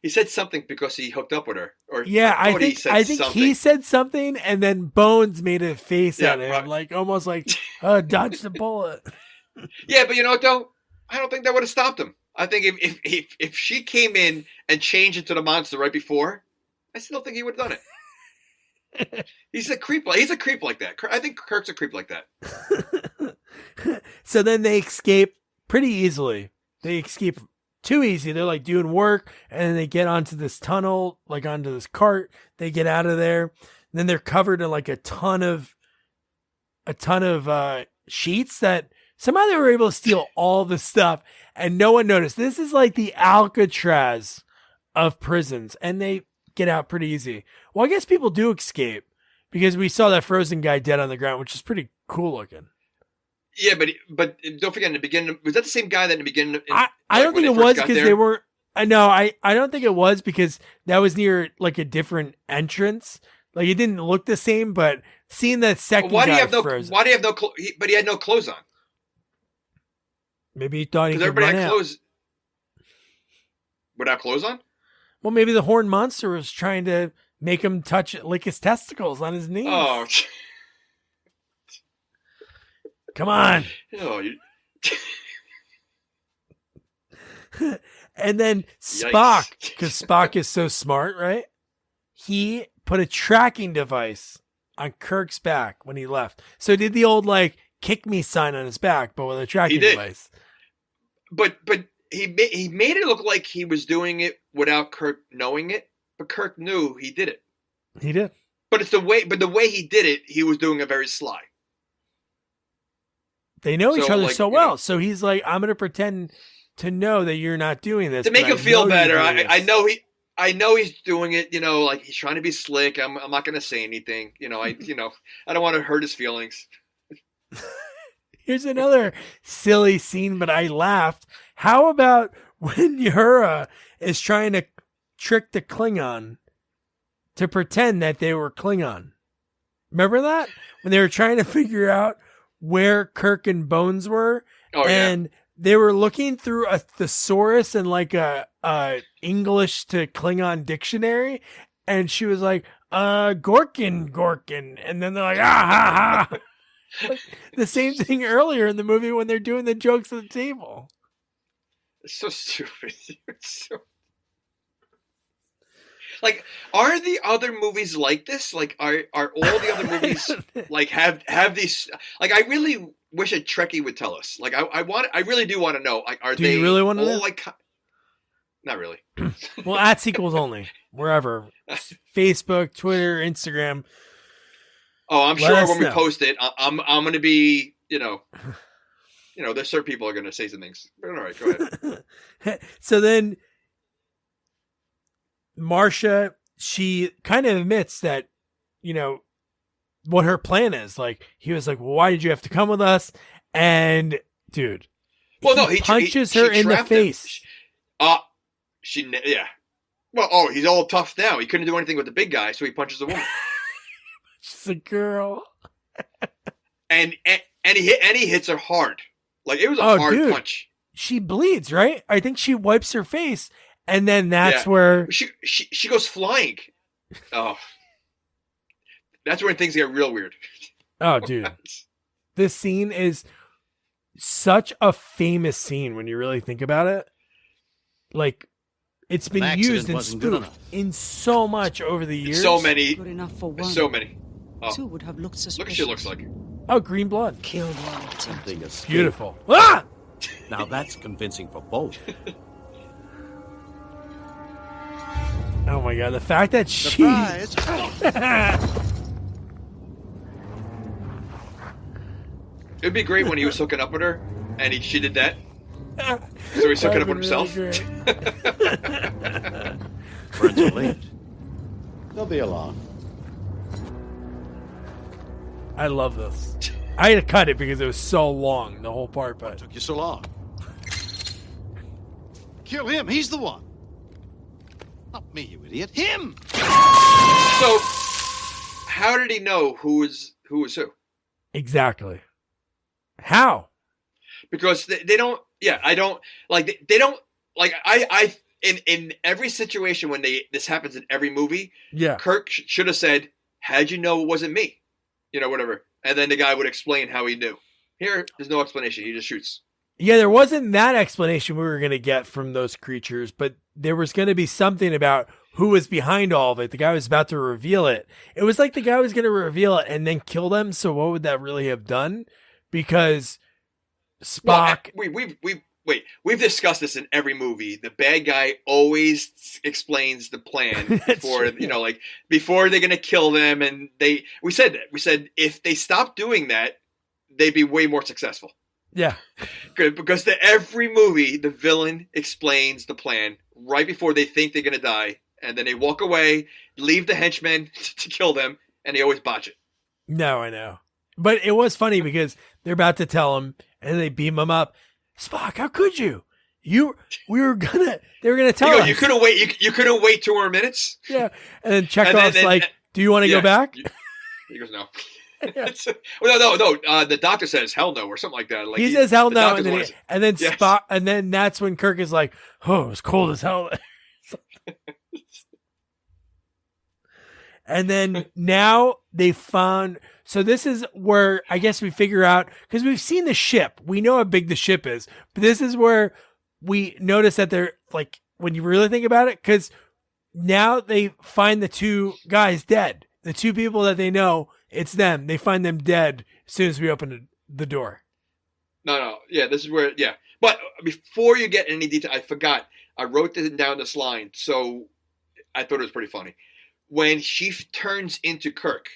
he said something because he hooked up with her? Or yeah, I think he said something and then Bones made a face at him. Right. Like, almost like, dodge the bullet. Yeah, but you know what though? I don't think that would have stopped him. I think if she came in and changed into the monster right before, I still think he would have done it. He's a creep like that. I think Kirk's a creep like that. So then they escape pretty easily. They escape too easy. They're like doing work and then they get onto this tunnel, like onto this cart. They get out of there. And then they're covered in like a ton of sheets that somehow they were able to steal all the stuff and no one noticed. This is like the Alcatraz of prisons and they get out pretty easy. Well, I guess people do escape because we saw that frozen guy dead on the ground, which is pretty cool looking. Yeah, but don't forget in the beginning, was that the same guy that in the beginning? I don't think it was because they were. No, I don't think it was because that was near like a different entrance. Like it didn't look the same, but seeing that second guy frozen. Why do you have no? But he had no clothes on. Maybe he thought he could everybody run had out. Clothes without clothes on. Well, maybe the horned monster was trying to make him lick his testicles on his knees. Oh, come on! Oh, And then Spock, because Spock is so smart, right? He put a tracking device on Kirk's back when he left. So he did the old like kick me sign on his back, but with a tracking device. But he made it look like he was doing it without Kirk knowing it, but Kirk knew he did it. He did. But the way he did it, he was doing it very sly. They know each other so well. So he's like, I'm going to pretend to know that you're not doing this. To make him feel better. I know he's doing it, like he's trying to be slick. I'm not going to say anything. I don't want to hurt his feelings. Here's another silly scene, but I laughed. How about when Uhura is trying to trick the Klingon to pretend that they were Klingon? Remember that? When they were trying to figure out where Kirk and Bones were, and they were looking through a thesaurus and like a English to Klingon dictionary, and she was like, Gorkin, and then they're like, ha ha. Like, the same thing earlier in the movie when they're doing the jokes at the table. It's so stupid. Like, are the other movies like this? Like, are all the other movies like have these? Like, I really wish a Trekkie would tell us. Like, I really do want to know. Like, are they you really want to know? like? Not really. Well, at Sequels Only, wherever, Facebook, Twitter, Instagram. Oh, I'm sure when we post it, I'm going to be, there's certain people are going to say some things. But all right, go ahead. So then Marcia, she kind of admits that, what her plan is. Like, he was like, well, why did you have to come with us? And dude, he punches her in the face. Yeah. Well, he's all tough now. He couldn't do anything with the big guy, so he punches the woman. She's a girl. and he hits her hard. Like, it was a hard punch. She bleeds, right? I think she wipes her face, and then that's where she goes flying. Oh, that's when things get real weird. Oh, dude, this scene is such a famous scene when you really think about it. Like, it's been used and spoofed in so much over the years. So many. Good enough for one. So many. Oh. Two would have looked suspicious. Look what she looks like. Oh, green blood. Killed one. Beautiful. Ah! Now that's convincing for both. Oh my god, the fact that she... It'd be great when he was hooking up with her, and she did that. So he's hooking up with himself. Really Friends are late. They'll be along. I love this. I had to cut it because it was so long, the whole part. But what took you so long? Kill him. He's the one. Not me, you idiot. Him. So, how did he know who was who? Exactly. How? Because they don't. Yeah, I don't like. They don't like. I in every situation when this happens in every movie. Yeah. Kirk should have said, "How'd you know it wasn't me?" Whatever. And then the guy would explain how he knew. Here, there's no explanation. He just shoots. Yeah, there wasn't that explanation we were going to get from those creatures, but there was going to be something about who was behind all of it. The guy was about to reveal it. It was like the guy was going to reveal it and then kill them. So what would that really have done? Because Spock... Well, we've discussed this in every movie. The bad guy always explains the plan before, before they're going to kill them. And we said if they stopped doing that, they'd be way more successful. Yeah. Good. Because every movie, the villain explains the plan right before they think they're going to die. And then they walk away, leave the henchmen to kill them, and they always botch it. No, I know. But it was funny because they're about to tell him and they beam him up. Spock, how could you? They were gonna tell us. You couldn't wait. You couldn't wait 2 more minutes. Yeah, and then Chekhov's like, "Do you want to go back?" He goes, "No." No. The doctor says, "Hell no," or something like that. Like he says, "Hell no," and then yes. Spock, and then that's when Kirk is like, "Oh, it was cold as hell." And then now they found. So this is where I guess we figure out, because we've seen the ship. We know how big the ship is. But this is where we notice that they're like, when you really think about it, because now they find the 2 guys dead. The 2 people that they know, it's them. They find them dead as soon as we open the door. No. Yeah, this is where, yeah. But before you get any detail, I forgot. I wrote down this line. So I thought it was pretty funny. When she turns into Kirk,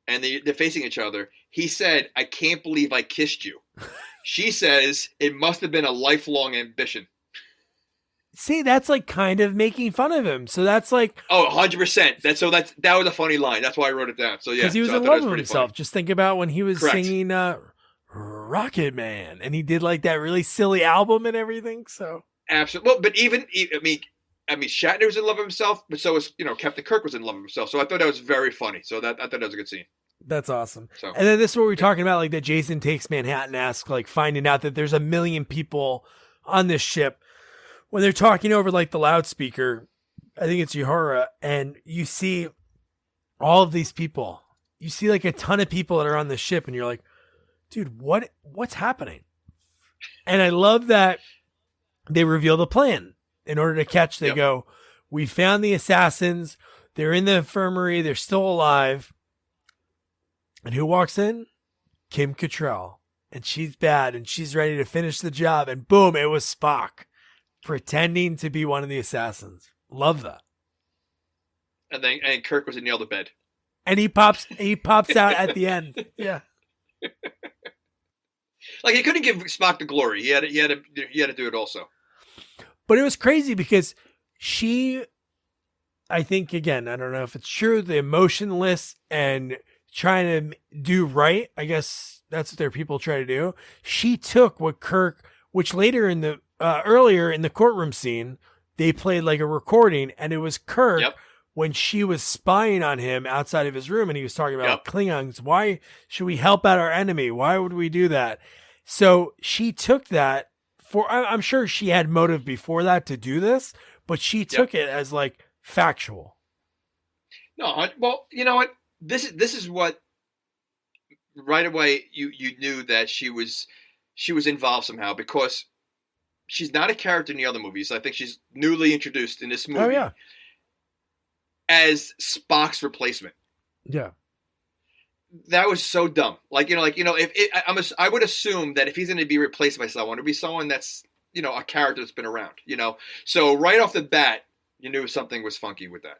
and they're facing each other, he said, "I can't believe I kissed you." She says, "It must have been a lifelong ambition." See, that's like kind of making fun of him. So that's like... Oh, 100%. That was a funny line. That's why I wrote it down. So yeah. Because he was in love with himself. Funny. Just think about when he was Correct. Singing Rocket Man. And he did like that really silly album and everything. So absolutely. Well, but even, I mean, Shatner was in love with himself, but so was, Captain Kirk was in love with himself. So I thought that was very funny. So I thought that was a good scene. That's awesome. So, and then this is what we're talking about, like that Jason Takes Manhattan-esque, like finding out that there's 1 million people on this ship. When they're talking over like the loudspeaker, I think it's Uhura, and you see all of these people. You see like a ton of people that are on the ship, and you're like, dude, what's happening? And I love that they reveal the plan. In order to catch, they go, we found the assassins. they're in the infirmary. They're still alive. And who walks in? Kim Cattrall. And she's bad, and she's ready to finish the job. And boom, it was Spock pretending to be one of the assassins. Love that. And Kirk was in the other bed. And he pops out at the end. Yeah. Like, he couldn't give Spock the glory. He had to do it also. But it was crazy because she, I think, again, I don't know if it's true, the emotionless and trying to do right, I guess that's what their people try to do. She took what Kirk, which later in the, earlier in the courtroom scene, they played like a recording, and it was Kirk when she was spying on him outside of his room, and he was talking about Klingons. Why should we help out our enemy? Why would we do that? So she took that I'm sure she had motive before that to do this, but she took it as like factual. No, well, you know what? This is what right away you knew that she was involved somehow, because she's not a character in the other movies. I think she's newly introduced in this movie. Oh yeah. As Spock's replacement. Yeah. That was so dumb. I would assume that if he's going to be replaced by someone, it'd be someone that's, a character that's been around, So right off the bat, you knew something was funky with that,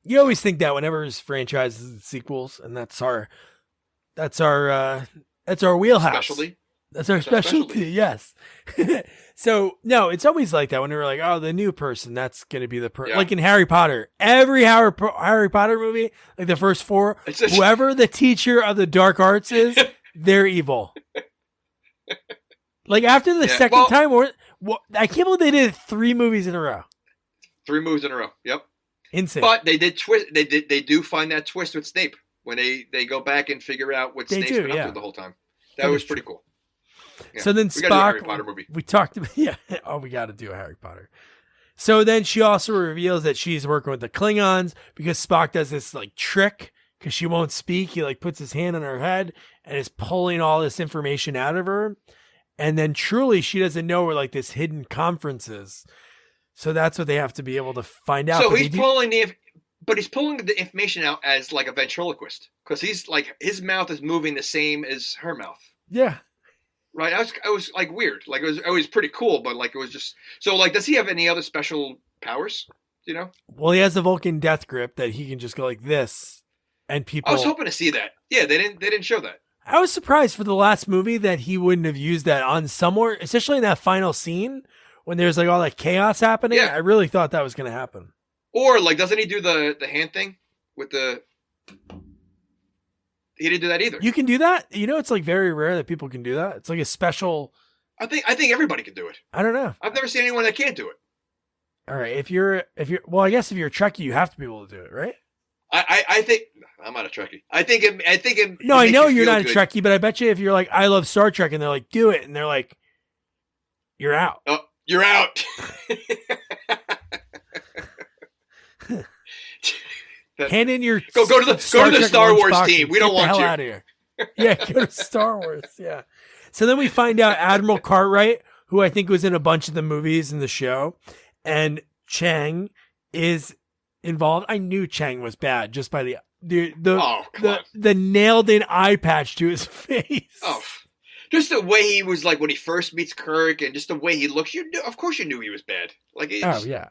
You always think that whenever there's franchises and sequels, and that's our wheelhouse. Specialty. That's our specialty. Yes. So no, it's always like that when they're like, oh, the new person, that's going to be the person. Like in Harry Potter, every Harry Potter movie, like the first 4, whoever the teacher of the dark arts is, they're evil. Like after the second time, I can't believe they did 3 movies in a row. 3 movies in a row. Yep. Insane. But they did twist. They do find that twist with Snape when they go back and figure out what Snape's been up to the whole time. That was pretty cool. Yeah. So then Spock, we talked about, we got to do a Harry Potter. So then she also reveals that she's working with the Klingons because Spock does this like trick because she won't speak. He like puts his hand on her head and is pulling all this information out of her. And then truly she doesn't know where like this hidden conference is. So that's what they have to be able to find out. So he's pulling the information out as like a ventriloquist because he's like, his mouth is moving the same as her mouth. Yeah. Right, I was like weird. Like it was pretty cool, but like it was just so. Like, does he have any other special powers? Well, he has the Vulcan death grip that he can just go like this, and people. I was hoping to see that. Yeah, they didn't show that. I was surprised for the last movie that he wouldn't have used that on somewhere, especially in that final scene when there's like all that chaos happening. Yeah. I really thought that was going to happen. Or like, doesn't he do the hand thing with the? He didn't do that either. You can do that? It's like very rare that people can do that. It's like a special. I think everybody can do it. I don't know. I've never seen anyone that can't do it. All right. Well, I guess if you're a Trekkie, you have to be able to do it, right? I think I'm not a Trekkie. I think it. No, I know you're not a Trekkie, but I bet you if you're like, I love Star Trek, and they're like, do it, and they're like, you're out. Oh, you're out. Hand in your go to the Star Wars team. We don't want you. Out of here. Yeah, go to Star Wars. Yeah. So then we find out Admiral Cartwright, who I think was in a bunch of the movies in the show, and Chang is involved. I knew Chang was bad just by the nailed in eye patch to his face. Oh, just the way he was like when he first meets Kirk, and just the way he looks. Of course, you knew he was bad. Like, yeah.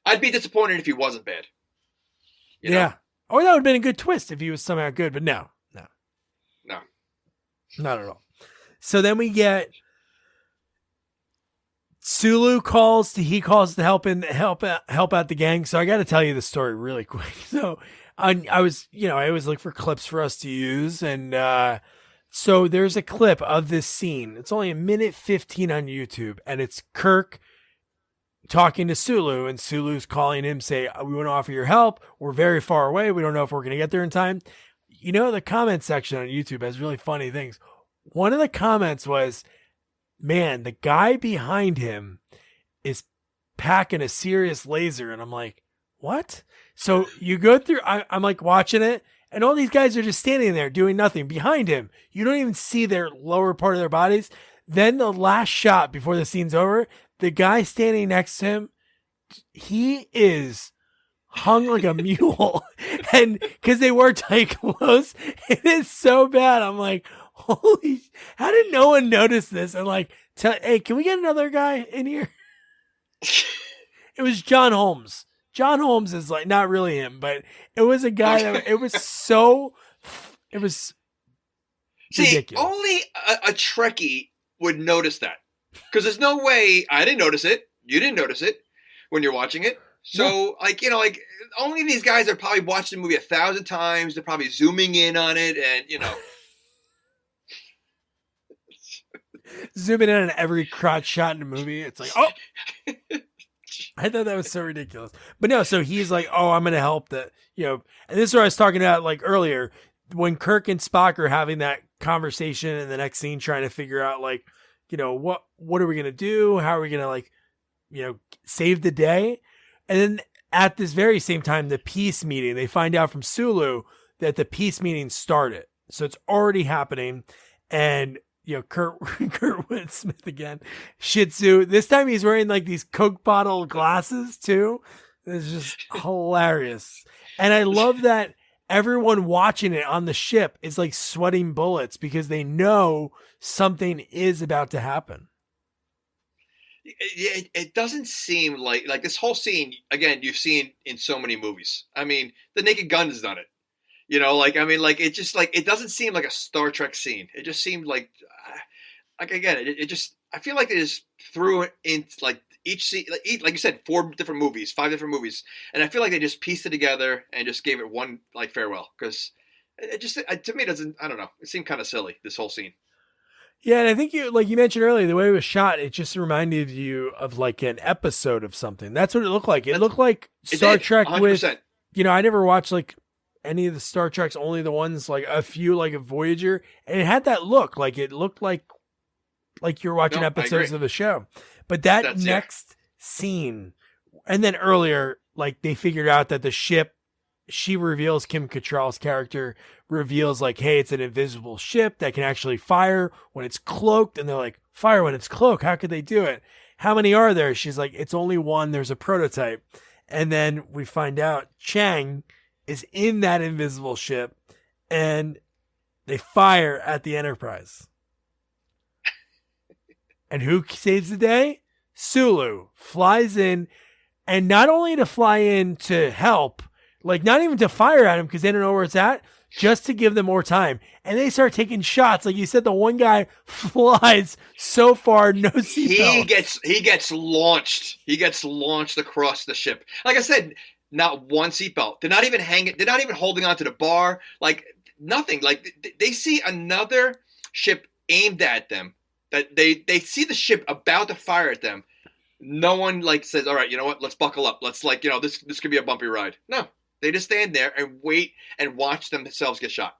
I'd be disappointed if he wasn't bad. Yeah. Or that would have been a good twist if he was somehow good, but no. Not at all. So then we get Sulu calls to help out the gang. So I got to tell you the story really quick. So I always look for clips for us to use. And so there's a clip of this scene. It's only 1:15 on YouTube, and it's Kirk talking to Sulu, and Sulu's calling him, say, we want to offer your help. We're very far away. We don't know if we're going to get there in time. The comment section on YouTube has really funny things. One of the comments was, man, the guy behind him is packing a serious laser. And I'm like, what? So you go through, I'm like watching it, and all these guys are just standing there doing nothing behind him. You don't even see their lower part of their bodies. Then the last shot before the scene's over, the guy standing next to him, he is hung like a mule. And because they wore tight clothes, it is so bad. I'm like, holy, how did no one notice this? And like, hey, can we get another guy in here? It was John Holmes. John Holmes is like, not really him, but it was a guy that, it was ridiculous. Only a Trekkie would notice that. Because there's no way, I didn't notice it. You didn't notice it when you're watching it. So, only these guys are probably watched the movie 1,000 times. They're probably zooming in on it and, Zooming in on every crotch shot in the movie. It's like, oh. I thought that was so ridiculous. But no, so he's like, oh, I'm going to help and this is what I was talking about like earlier, when Kirk and Spock are having that conversation in the next scene, trying to figure out like, what are we going to do? How are we going to save the day? And then at this very same time, the peace meeting, they find out from Sulu that the peace meeting started. So it's already happening. And, Kurtwood Smith again, Shih Tzu. This time he's wearing like these Coke bottle glasses too. It's just hilarious. And I love that everyone watching it on the ship is like sweating bullets because they know something is about to happen. It doesn't seem like this whole scene, again, you've seen in so many movies. I mean, The Naked Gun has done it. It just it doesn't seem like a Star Trek scene. It just seemed like again, it just, I feel like they just threw it in like each scene, like you said, 5 different movies. And I feel like they just pieced it together and just gave it one like farewell. Cause it just, to me, it doesn't, I don't know. It seemed kind of silly, this whole scene. Yeah, and I think you mentioned earlier, the way it was shot, it just reminded you of like an episode of something. That's what it looked like. It looked like Star Trek 100%. With, I never watched like any of the Star Treks, only the ones like a few, like a Voyager, and it had that look. Like it looked like you're watching episodes of the show. But that's next scene, and then earlier, like they figured out that the ship, she reveals, Kim Cattrall's character reveals like, hey, it's an invisible ship that can actually fire when it's cloaked. And they're like, fire when it's cloaked? How could they do it? How many are there? She's like, it's only one. There's a prototype. And then we find out Chang is in that invisible ship and they fire at the Enterprise. And who saves the day? Sulu flies in, and not only to fly in to help, like not even to fire at him because they don't know where it's at, just to give them more time. And they start taking shots. Like you said, the one guy flies so far, no seatbelt. He gets launched. He gets launched across the ship. Like I said, not one seatbelt. They're not even hanging. They're not even holding onto the bar. Like nothing. Like they see another ship aimed at them. That they see the ship about to fire at them. No one like says, all right, you know what? Let's buckle up. Let's this could be a bumpy ride. No, they just stand there and wait and watch themselves get shot.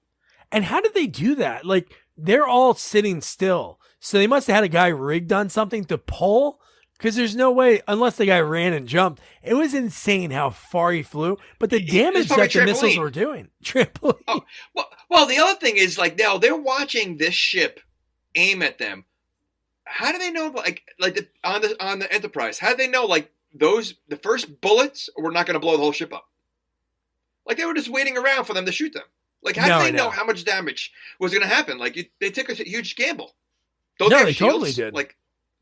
And how did they do that? Like they're all sitting still. So they must have had a guy rigged on something to pull. Because there's no way, unless the guy ran and jumped. It was insane how far he flew. But the damage that the missiles were doing. Trampoline. Oh, well, the other thing is, like, now they're watching this ship aim at them. How do they know, on the Enterprise, how do they know, like, the first bullets were not going to blow the whole ship up? Like, they were just waiting around for them to shoot them. Like, how do they know how much damage was going to happen? Like, they took a huge gamble. They totally did. Like,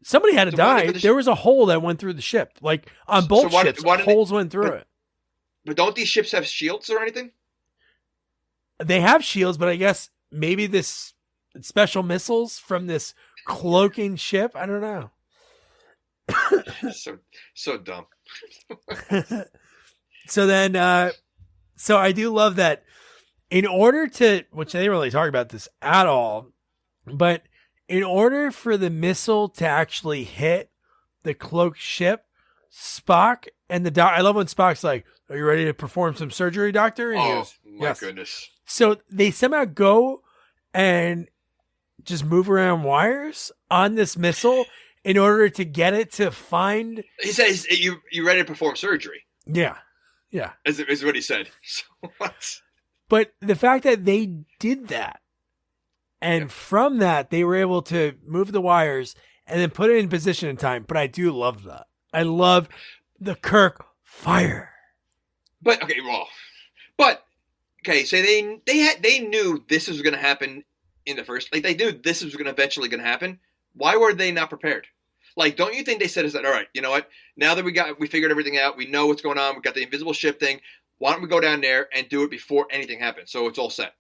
somebody had to die. There was a hole that went through the ship. Like on both ships, holes went through it. But don't these ships have shields or anything? They have shields, but I guess maybe this special missiles from this cloaking ship. I don't know. so dumb. So then, so I do love that in order to, which they didn't really talk about this at all, but in order for the missile to actually hit the cloaked ship, Spock and the doc, I love when Spock's like, are you ready to perform some surgery, doctor? And he goes, yes. Goodness. So they somehow go and just move around wires on this missile in order to get it to find. He says, you ready to perform surgery? Yeah. Yeah. Is what he said. So what? But the fact that they did that, and from that, they were able to move the wires and then put it in position in time. But I do love that. I love the Kirk fire. But okay, well, but okay, so they knew this was going to happen in the first. Like they knew this was going to eventually going to happen. Why were they not prepared? Like, don't you think they said, all right, you know what? Now that we figured everything out, we know what's going on. We got the invisible ship thing. Why don't we go down there and do it before anything happens? So it's all set.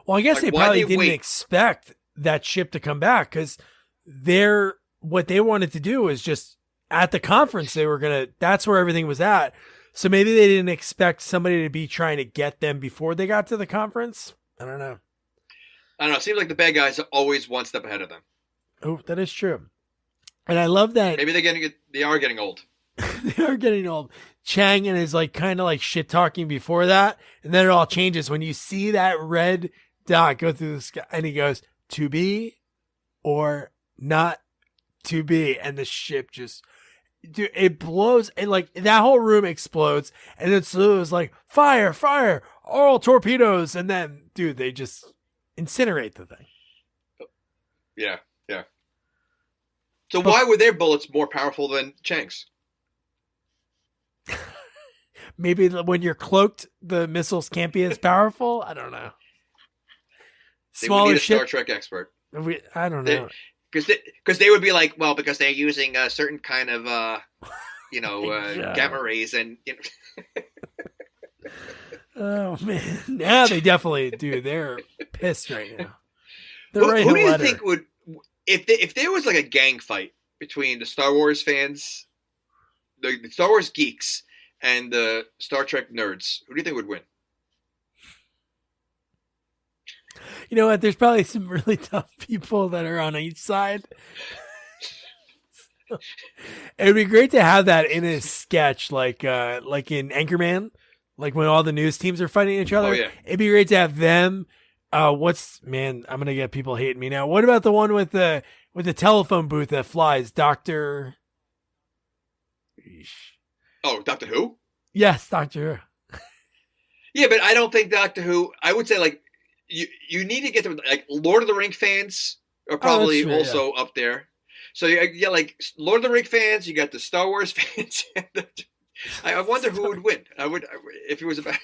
Well, I guess like, they probably didn't expect that ship to come back because what they wanted to do is just at the conference, that's where everything was at. So maybe they didn't expect somebody to be trying to get them before they got to the conference. I don't know. It seems like the bad guys are always one step ahead of them. Oh, that is true. And I love that. Maybe they are getting old. They are getting old. Chang and is like kind of like shit talking before that. And then it all changes when you see that red dot go through the sky and he goes, to be or not to be. And the ship just, dude, it blows. And like that whole room explodes. And it's like fire, fire, all torpedoes. And then, dude, they just incinerate the thing. Yeah. Yeah. So why were their bullets more powerful than Chang's? Maybe when you're cloaked, the missiles can't be as powerful. I don't know. Smaller ship. Star Trek expert. I don't know. Because they would be like, well, because they're using a certain kind of, gamma rays and. Oh man! Now they definitely do. They're pissed right now. Who do you think would, if there was like a gang fight between the Star Wars fans, the Star Wars geeks, and the Star Trek nerds, who do you think would win? You know what? There's probably some really tough people that are on each side. It would be great to have that in a sketch, like in Anchorman, like when all the news teams are fighting each other. Oh, yeah. It'd be great to have them. I'm gonna get people hating me now. What about the one with the telephone booth that flies, Doctor? Oh, Doctor Who? Yes, Doctor Who. Yeah, but I don't think Doctor Who. I would say like you need to get them like Lord of the Ring fans are probably also up there. So yeah, like Lord of the Ring fans, you got the Star Wars fans. I wonder who would win. I would if it was about.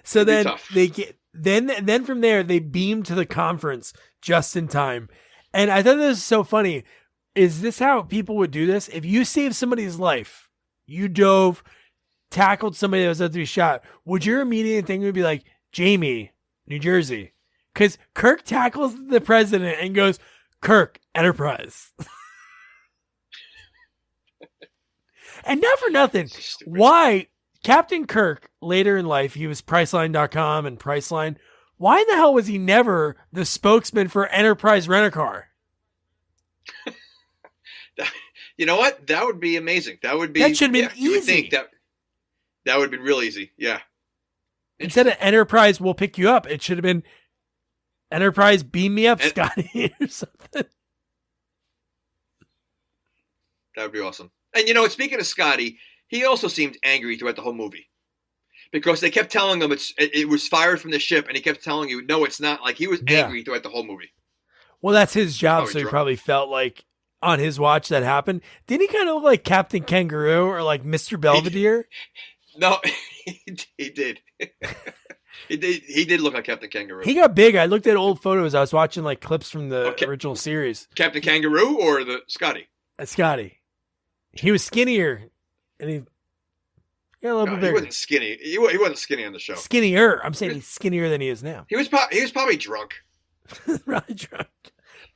So then they get then from there they beam to the conference just in time. And I thought this was so funny. Is this how people would do this? If you saved somebody's life, you dove, tackled somebody that was about to be shot, would your immediate thing would be like, Jamie, New Jersey? Because Kirk tackles the president and goes, Kirk, Enterprise. And not for nothing, why Captain Kirk, later in life, he was Priceline.com and Priceline. Why in the hell was he never the spokesman for Enterprise Rent-A-Car? You know what? That would be amazing. That should have been easy. You would think that would have been real easy. Yeah. Instead of Enterprise, we'll pick you up. It should have been Enterprise, beam me up, Scotty, or something. That would be awesome. And speaking of Scotty, he also seemed angry throughout the whole movie because they kept telling him it was fired from the ship, and he kept telling you, no, it's not. Like he was angry throughout the whole movie. Well, that's his job, so he probably felt like on his watch that happened. Didn't he kind of look like Captain Kangaroo or like Mr. Belvedere? No, he did. He did look like Captain Kangaroo. He got big. I looked at old photos. I was watching like clips from the original series. Captain Kangaroo or the Scotty? Scotty. He was skinnier, and he got a little bit bigger. He wasn't skinny. He wasn't skinny on the show. Skinnier. I'm saying he's skinnier than he is now. He was probably drunk. Probably drunk.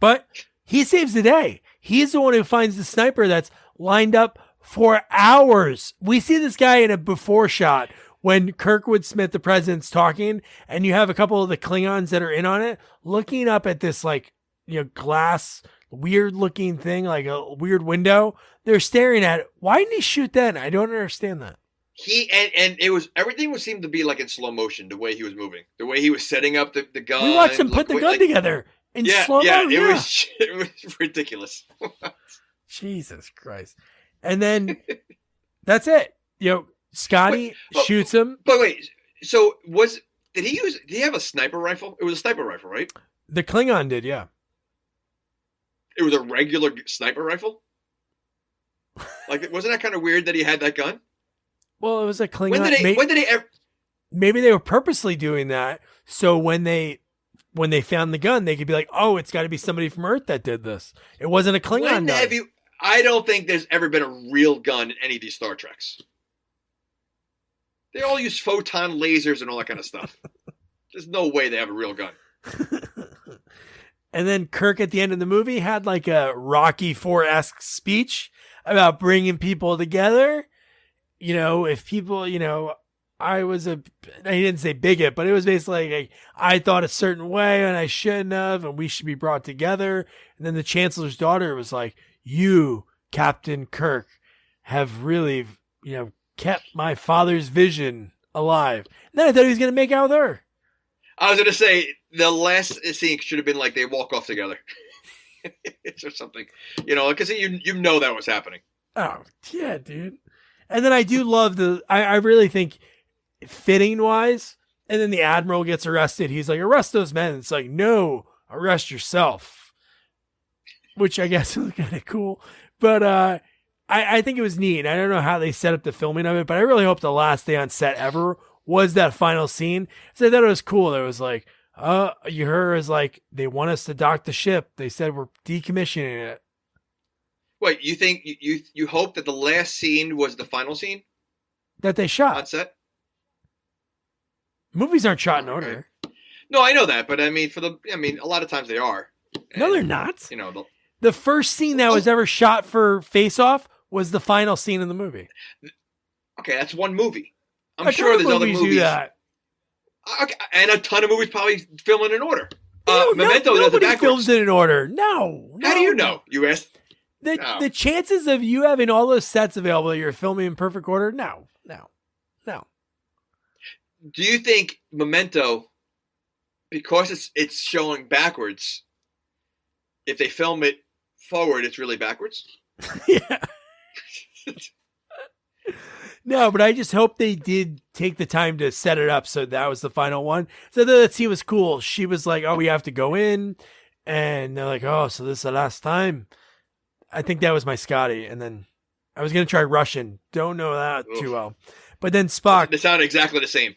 But he saves the day. He's the one who finds the sniper that's lined up for hours. We see this guy in a before shot when Kurtwood Smith, the president's talking, and you have a couple of the Klingons that are in on it, looking up at this glass, weird looking thing, like a weird window. They're staring at it. Why didn't he shoot then? I don't understand that. And it was everything seemed to be like in slow motion, the way he was moving, the way he was setting up the gun. We watched him put the gun together in slow motion. It was ridiculous. Jesus Christ. And then that's it. Scotty shoots him. But wait, so did he have a sniper rifle? It was a sniper rifle, right? The Klingon did, yeah. It was a regular sniper rifle? Like, wasn't that kind of weird that he had that gun? Well, it was a Klingon. When did they ever? Maybe they were purposely doing that, so when they found the gun, they could be like, "Oh, it's got to be somebody from Earth that did this. It wasn't a Klingon gun." I don't think there's ever been a real gun in any of these Star Treks. They all use photon lasers and all that kind of stuff. There's no way they have a real gun. And then Kirk at the end of the movie had like a Rocky IV-esque speech about bringing people together. You know, if people, you know, he didn't say bigot, but it was basically like, I thought a certain way and I shouldn't have, and we should be brought together. And then the Chancellor's daughter was like, you, Captain Kirk, have really, you know, kept my father's vision alive. And then I thought he was going to make out with her. I was going to say, the last scene should have been like they walk off together. Or something. You know, because you know that was happening. Oh, yeah, dude. And then I do love I really think fitting wise, and then the Admiral gets arrested. He's like, arrest those men. It's like, no, arrest yourself. Which I guess was kind of cool. But I think it was neat. I don't know how they set up the filming of it, but I really hope the last day on set ever was that final scene. So I thought it was cool. It was like, you heard it was like, they want us to dock the ship. They said we're decommissioning it. Wait, you think you hope that the last scene was the final scene that they shot on set? Movies aren't shot in order. No, I know that, but I mean, a lot of times they are. No, they're not. You know, the first scene that was ever shot for Face Off was the final scene in the movie. Okay, that's one movie. I'm sure there's other movies. Do that. Okay, and a ton of movies probably filming in order. Memento, nobody films it in order. No. How do you know? You asked. The chances of you having all those sets available that you're filming in perfect order, no. Do you think Memento, because it's showing backwards, if they film it forward, it's really backwards? Yeah. No, but I just hope they did take the time to set it up so that was the final one. So that scene was cool. She was like, oh, we have to go in. And they're like, oh, so this is the last time. I think that was my Scotty. And then I was going to try Russian. Don't know that too well. But then Spock. They sound exactly the same.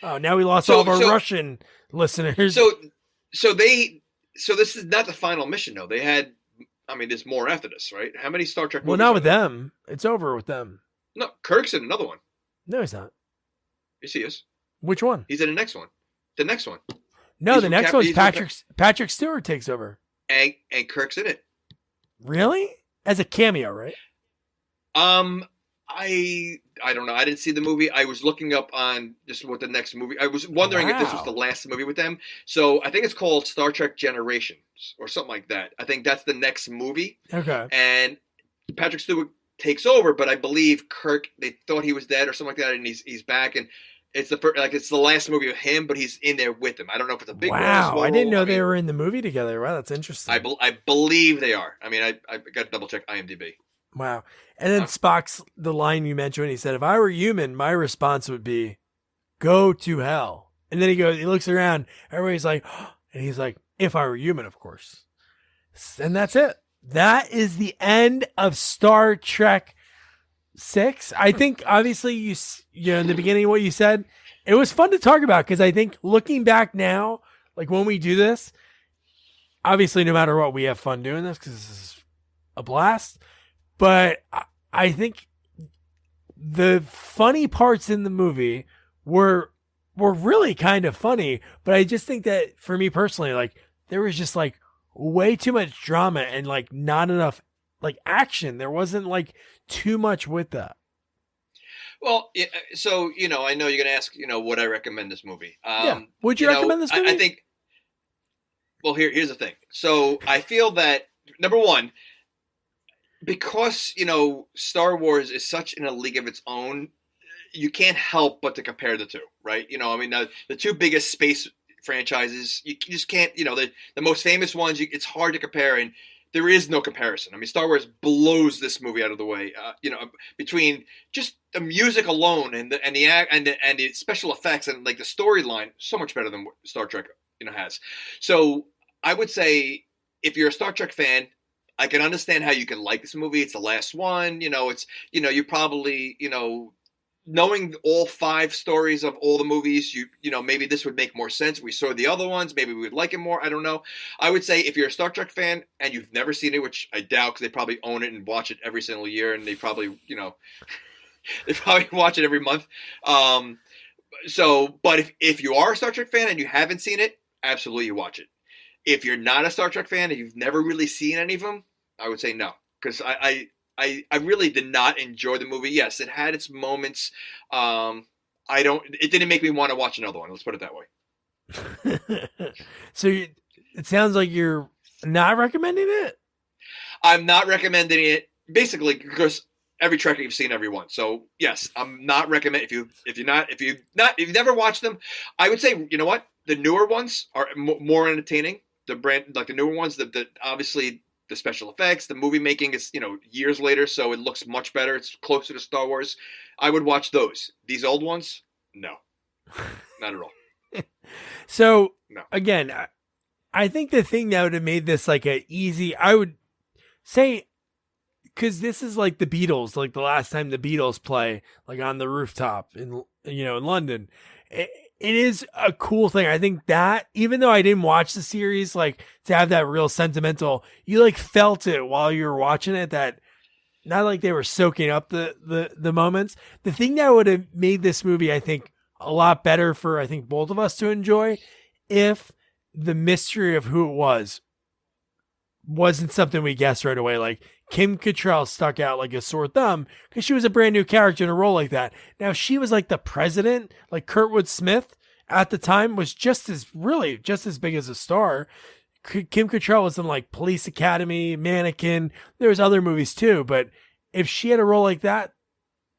Oh, now we lost all of our Russian listeners. So this is not the final mission, though. They had, there's more after this, right? How many Star Trek movies? Well, not with them. It's over with them. No, Kirk's in another one. No, he's not. Yes, he is. Which one? He's in the next one. The next one. No, the next one's Patrick Stewart takes over. And Kirk's in it. Really? As a cameo, right? I don't know. I didn't see the movie. I was looking up on just what the next movie. I was wondering if this was the last movie with them. So I think it's called Star Trek Generations or something like that. I think that's the next movie. Okay. And Patrick Stewart takes over, but I believe Kirk, they thought he was dead or something like that, and he's back, and it's the last movie of him, but he's in there with him. I don't know if it's a big role. I didn't know they were in the movie together. Wow, that's interesting. I believe they are. I got to double check IMDb. Wow. And then Spock's, the line you mentioned when he said, if I were human, my response would be, go to hell. And then he looks around, everybody's like, oh, and he's like, if I were human, of course. And that's it. That is the end of Star Trek 6. I think obviously you in the beginning, what you said, it was fun to talk about. Cause I think looking back now, like when we do this, obviously no matter what, we have fun doing this cause this is a blast. But I think the funny parts in the movie were really kind of funny. But I just think that for me personally, like there was just like way too much drama and like not enough like action. There wasn't like too much with that. Well, so, I know you're going to ask, would I recommend this movie? Yeah. Would you recommend this movie? I think, well, here's the thing. So I feel that, number one, because, Star Wars is such in a league of its own, you can't help but to compare the two, right? The two biggest space franchises, you just can't, the most famous ones, it's hard to compare, and there is no comparison. Star Wars blows this movie out of the way, between just the music alone and the special effects and like the storyline, so much better than what Star Trek, has. So I would say if you're a Star Trek fan, I can understand how you can like this movie. It's the last one. It's, you probably, knowing all 5 stories of all the movies, maybe this would make more sense. We saw the other ones. Maybe we would like it more. I don't know. I would say if you're a Star Trek fan and you've never seen it, which I doubt because they probably own it and watch it every single year. And they probably, they probably watch it every month. But if you are a Star Trek fan and you haven't seen it, absolutely watch it. If you're not a Star Trek fan and you've never really seen any of them, I would say no. Because I really did not enjoy the movie. Yes, it had its moments. It didn't make me want to watch another one. Let's put it that way. So it sounds like you're not recommending it? I'm not recommending it basically because every Trekkie you've seen every one. So yes, I'm not recommending if you've never watched them, I would say, you know what? The newer ones are more entertaining. The newer ones, the obviously the special effects, the movie making is, years later, so it looks much better. It's closer to Star Wars. I would watch those. These old ones, no, not at all. So no. Again, I think the thing that would have made this like I would say, because this is like the Beatles, like the last time the Beatles play, like on the rooftop in London. It is a cool thing. I think that even though I didn't watch the series, like to have that real sentimental, you like felt it while you were watching it, that not like they were soaking up the moments. The thing that would have made this movie, I think, a lot better for, I think, both of us to enjoy, if the mystery of who it wasn't something we guessed right away. Like Kim Cattrall stuck out like a sore thumb because she was a brand new character in a role like that. Now she was like the president, like Kurtwood Smith at the time was just as big as a star. Kim Cattrall was in like Police Academy, Mannequin. There was other movies too, but if she had a role like that,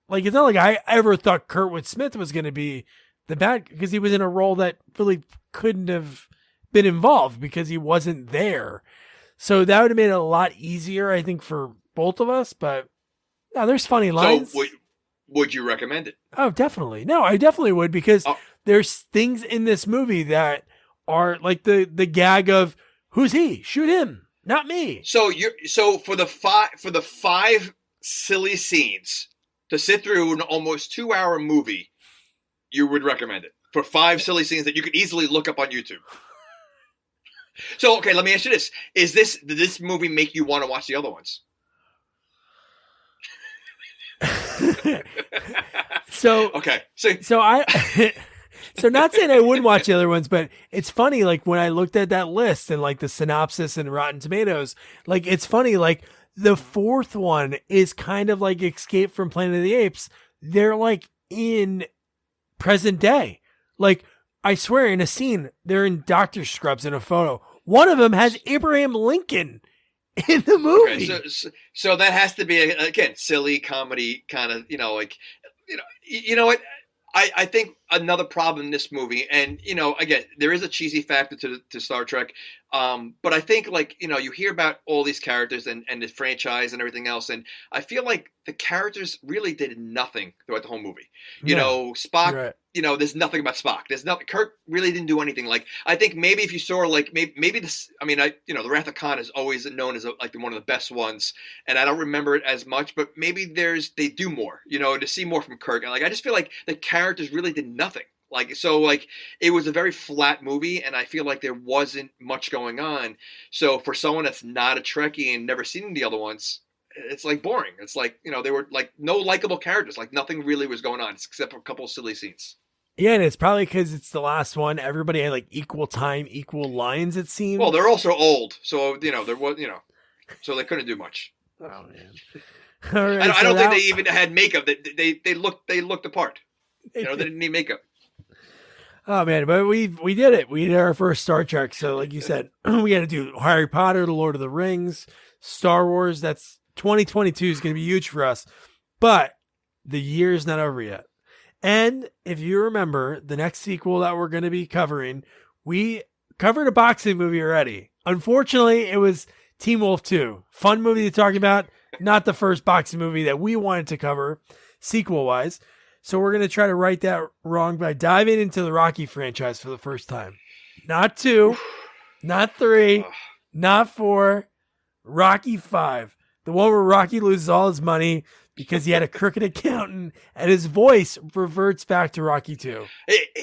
like it's not like I ever thought Kurtwood Smith was going to be the bad, because he was in a role that really couldn't have been involved because he wasn't there. So that would have made it a lot easier, I think, for both of us. But no, there's funny lines. So would you recommend it? Oh, definitely. No, I definitely would, because there's things in this movie that are like the gag of, who's he? Shoot him, not me. So for the 5 silly scenes to sit through an almost 2-hour movie, you would recommend it for 5 silly scenes that you could easily look up on YouTube. So, okay, let me ask you this. Did this movie make you want to watch the other ones? Okay. So not saying I wouldn't watch the other ones, but it's funny, like when I looked at that list and like the synopsis and Rotten Tomatoes, like it's funny, like the 4th one is kind of like Escape from Planet of the Apes. They're like in present day. Like I swear, in a scene, they're in doctor scrubs in a photo. One of them has Abraham Lincoln in the movie. Okay, so that has to be again silly comedy kind of, like, you know what? I think another problem in this movie, and again, there is a cheesy factor to Star Trek, but I think, like, you hear about all these characters and the franchise and everything else, and I feel like the characters really did nothing throughout the whole movie. Spock. Right. There's nothing about Spock. There's nothing. Kirk really didn't do anything. Like, I think maybe if you saw, like, maybe this. I mean, the Wrath of Khan is always known as like one of the best ones, and I don't remember it as much. But maybe they do more. To see more from Kirk, and like I just feel like the characters really did nothing. Like, so, like, it was a very flat movie, and I feel like there wasn't much going on. So for someone that's not a Trekkie and never seen the other ones, it's like boring. It's like, they were like no likable characters. Like nothing really was going on except for a couple of silly scenes. Yeah, and it's probably because it's the last one. Everybody had like equal time, equal lines, it seems. Well, they're also old, so there was, so they couldn't do much. Oh man! All right, I don't think they even had makeup. They looked the part. They didn't need makeup. Oh man, but we did it. We did our first Star Trek. So like you said, we got to do Harry Potter, The Lord of the Rings, Star Wars. That's 2022 is going to be huge for us. But the year's not over yet. And if you remember, the next sequel that we're going to be covering, we covered a boxing movie already. Unfortunately, it was Teen Wolf 2. Fun movie to talk about. Not the first boxing movie that we wanted to cover sequel-wise. So we're going to try to right that wrong by diving into the Rocky franchise for the first time. Not 2, not 3, not 4. Rocky 5, the one where Rocky loses all his money because he had a crooked accountant, and his voice reverts back to Rocky 2.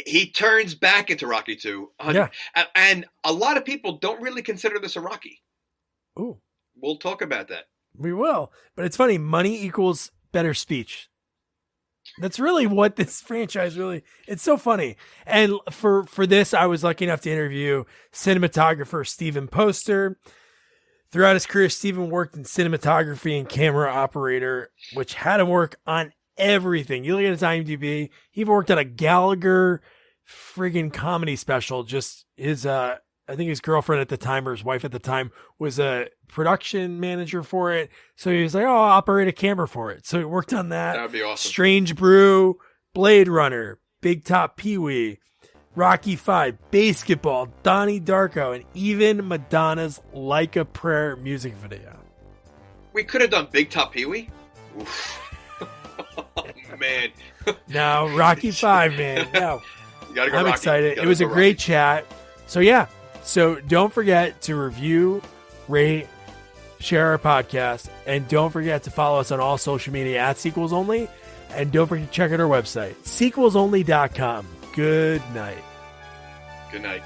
He turns back into Rocky 2. Yeah. And a lot of people don't really consider this a Rocky. Ooh. We'll talk about that. We will. But it's funny. Money equals better speech. That's really what this franchise really, it's so funny. And for this, I was lucky enough to interview cinematographer Steven Poster. Throughout his career, Steven worked in cinematography and camera operator, which had him work on everything. You look at his IMDb, he even worked on a Gallagher friggin' comedy special. Just his, I think his girlfriend at the time, or his wife at the time, was a production manager for it. So he was like, oh, I'll operate a camera for it. So he worked on that. That would be awesome. Strange Brew, Blade Runner, Big Top Pee-wee, Rocky 5, Baseketball, Donnie Darko, and even Madonna's Like a Prayer music video. We could have done Big Top Pee-wee. Oh, man. No, Rocky 5, man. No. You gotta go I'm Rocky. excited. It was a great chat. So, yeah. So, don't forget to review, rate, share our podcast, and don't forget to follow us on all social media at Sequels Only. And don't forget to check out our website, sequelsonly.com. Good night. Good night.